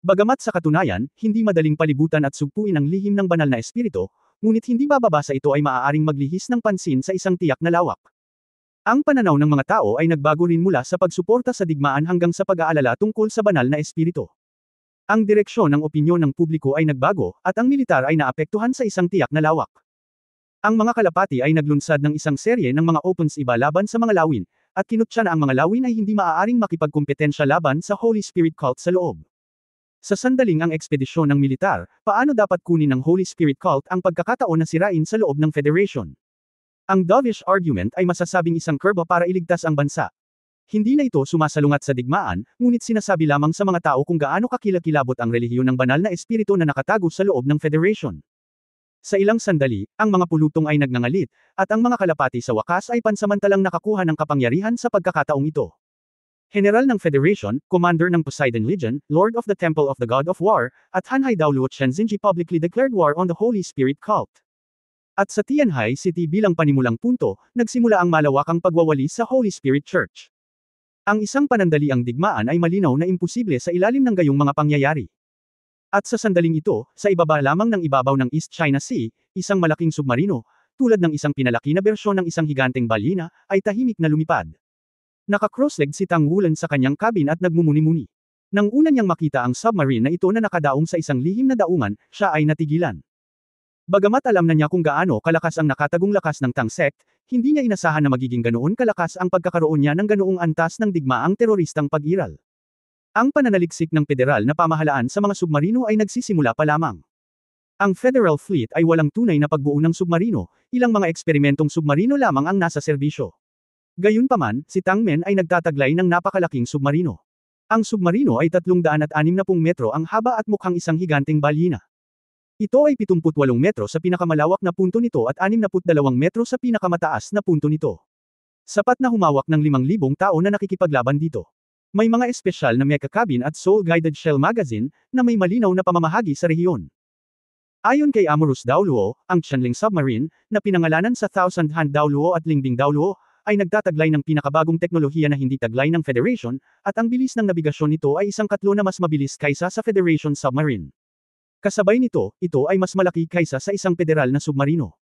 Bagamat sa katunayan, hindi madaling palibutan at sugpuin ang lihim ng banal na espiritu, ngunit hindi bababa sa ito ay maaaring maglihis ng pansin sa isang tiyak na lawak. Ang pananaw ng mga tao ay nagbago rin mula sa pagsuporta sa digmaan hanggang sa pag-aalala tungkol sa banal na espiritu. Ang direksyon ng opinyon ng publiko ay nagbago, at ang militar ay naapektuhan sa isang tiyak na lawak. Ang mga kalapati ay naglunsad ng isang serye ng mga opens iba laban sa mga lawin, at kinutya na ang mga lawin ay hindi maaaring makipagkompetensya laban sa Holy Spirit Cult sa loob. Sa sandaling ang ekspedisyon ng militar, paano dapat kunin ng Holy Spirit Cult ang pagkakataon na sirain sa loob ng Federation? Ang dovish argument ay masasabing isang kurba para iligtas ang bansa. Hindi na ito sumasalungat sa digmaan, ngunit sinasabi lamang sa mga tao kung gaano kakilakilabot ang relihiyon ng banal na espiritu na nakatago sa loob ng Federation. Sa ilang sandali, ang mga pulutong ay nagngangalit, at ang mga kalapati sa wakas ay pansamantalang nakakuha ng kapangyarihan sa pagkakataong ito. General ng Federation, Commander ng Poseidon Legion, Lord of the Temple of the God of War, at Hanhai Daoluo Chen Xinji publicly declared war on the Holy Spirit Cult. At sa Tianhai City bilang panimulang punto, nagsimula ang malawakang pagwawalis sa Holy Spirit Church. Ang isang panandaliang digmaan ay malinaw na imposible sa ilalim ng gayong mga pangyayari. At sa sandaling ito, sa ibaba lamang ng ibabaw ng East China Sea, isang malaking submarino, tulad ng isang pinalaki na bersyon ng isang higanteng balyena, ay tahimik na lumipad. Naka-cross-legged si Tang Wulan sa kanyang cabin at nagmumuni-muni. Nang una niyang makita ang submarine na ito na nakadaong sa isang lihim na daungan, siya ay natigilan. Bagamat alam na niya kung gaano kalakas ang nakatagong lakas ng Tang sect, hindi niya inasahan na magiging ganoon kalakas ang pagkakaroon niya ng ganoong antas ng digmaang teroristang pag-iral. Ang pananaliksik ng federal na pamahalaan sa mga submarino ay nagsisimula pa lamang. Ang Federal Fleet ay walang tunay na pagbuo ng submarino, ilang mga eksperimentong submarino lamang ang nasa serbisyo. Gayunpaman, si Tang Men ay nagtataglay ng napakalaking submarino. Ang submarino ay 360 metro ang haba at mukhang isang higanteng balyena. Ito ay 78 metro sa pinakamalawak na punto nito at 62 metro sa pinakamataas na punto nito. Sapat na humawak ng 5,000 tao na nakikipaglaban dito. May mga espesyal na mecha cabin at soul-guided shell magazine na may malinaw na pamamahagi sa rehiyon. Ayon kay Amorous Daoluo, ang Tianling submarine, na pinangalanan sa Thousand Hand Daoluo at Lingbing Daoluo, ay nagtataglay ng pinakabagong teknolohiya na hindi taglay ng Federation, at ang bilis ng nabigasyon nito ay 1 katlo na mas mabilis kaysa sa Federation submarine. Kasabay nito, ito ay mas malaki kaysa sa isang federal na submarino.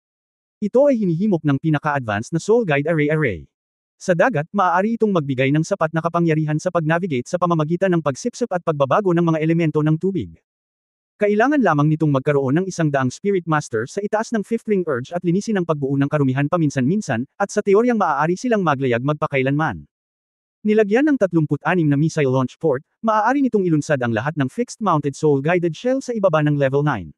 Ito ay hinihimok ng pinaka-advanced na Soul Guide Array. Sa dagat, maaari itong magbigay ng sapat na kapangyarihan sa pag-navigate sa pamamagitan ng pagsipsip at pagbabago ng mga elemento ng tubig. Kailangan lamang nitong magkaroon ng 100 Spirit Master sa itaas ng Fifth Ring Urge at linisin ang pagbuo ng karumihan paminsan-minsan, at sa teoryang maaari silang maglayag magpakailanman. Nilagyan ng 36 na missile launch port, maaari nitong ilunsad ang lahat ng fixed-mounted soul-guided shell sa ibaba ng level 9.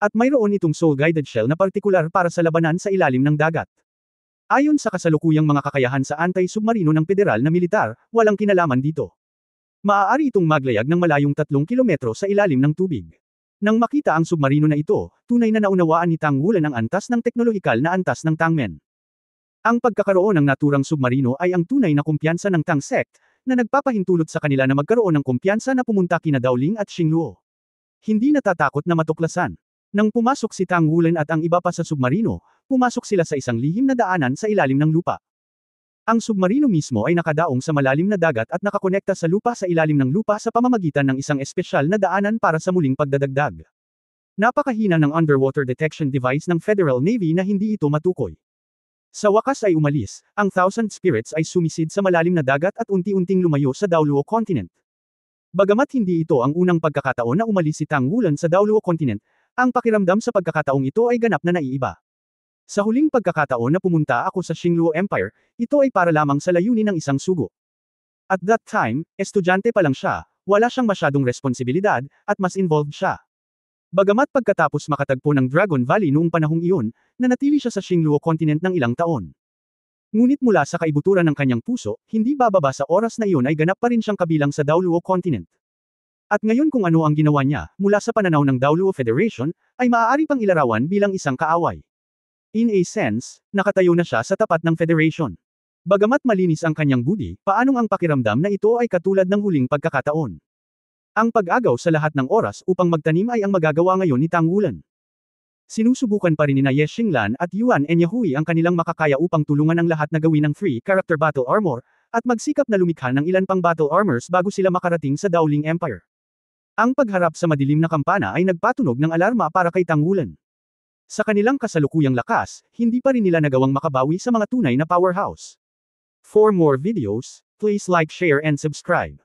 At mayroon itong soul-guided shell na partikular para sa labanan sa ilalim ng dagat. Ayon sa kasalukuyang mga kakayahan sa anti-submarino ng federal na militar, walang kinalaman dito. Maaari itong maglayag ng malayong 3 kilometro sa ilalim ng tubig. Nang makita ang submarino na ito, tunay na naunawaan ni Tang Wulan ang antas ng teknolohikal na antas ng Tang Men. Ang pagkakaroon ng naturang submarino ay ang tunay na kumpiyansa ng Tang Sect, na nagpapahintulot sa kanila na magkaroon ng kumpiyansa na pumunta kina Daoling at Xingluo. Hindi natatakot na matuklasan. Nang pumasok si Tang Wulan at ang iba pa sa submarino, pumasok sila sa isang lihim na daanan sa ilalim ng lupa. Ang submarino mismo ay nakadaong sa malalim na dagat at nakakonekta sa lupa sa ilalim ng lupa sa pamamagitan ng isang espesyal na daanan para sa muling pagdadagdag. Napakahina ng underwater detection device ng Federal Navy na hindi ito matukoy. Sa wakas ay umalis, ang Thousand Spirits ay sumisid sa malalim na dagat at unti-unting lumayo sa Daoluo Continent. Bagamat hindi ito ang unang pagkakataon na umalis si Tang Wulan sa Daoluo Continent, ang pakiramdam sa pagkakataong ito ay ganap na naiiba. Sa huling pagkakataon na pumunta ako sa Xingluo Empire, ito ay para lamang sa layunin ng isang sugo. At that time, estudyante pa lang siya, wala siyang masyadong responsibilidad, at mas involved siya. Bagamat pagkatapos makatagpo ng Dragon Valley noong panahong iyon, nanatili siya sa Xingluo Continent ng ilang taon. Ngunit mula sa kaibuturan ng kanyang puso, hindi bababa sa oras na iyon ay ganap pa rin siyang kabilang sa Daoluo Continent. At ngayon kung ano ang ginawa niya, mula sa pananaw ng Daoluo Federation, ay maaari pang ilarawan bilang isang kaaway. In a sense, nakatayo na siya sa tapat ng Federation. Bagamat malinis ang kanyang budi, paanong ang pakiramdam na ito ay katulad ng huling pagkakataon? Ang pag-agaw sa lahat ng oras upang magtanim ay ang magagawa ngayon ni Tang Wulan. Sinusubukan pa rin ni Ye Xinglan at Yuan Enyahui ang kanilang makakaya upang tulungan ang lahat na gawin ng free character battle armor, at magsikap na lumikha ng ilan pang battle armors bago sila makarating sa Daoling Empire. Ang pagharap sa madilim na kampana ay nagpatunog ng alarma para kay Tang Wulan. Sa kanilang kasalukuyang lakas, hindi pa rin nila nagawang makabawi sa mga tunay na powerhouse. For more videos, please like, share and subscribe.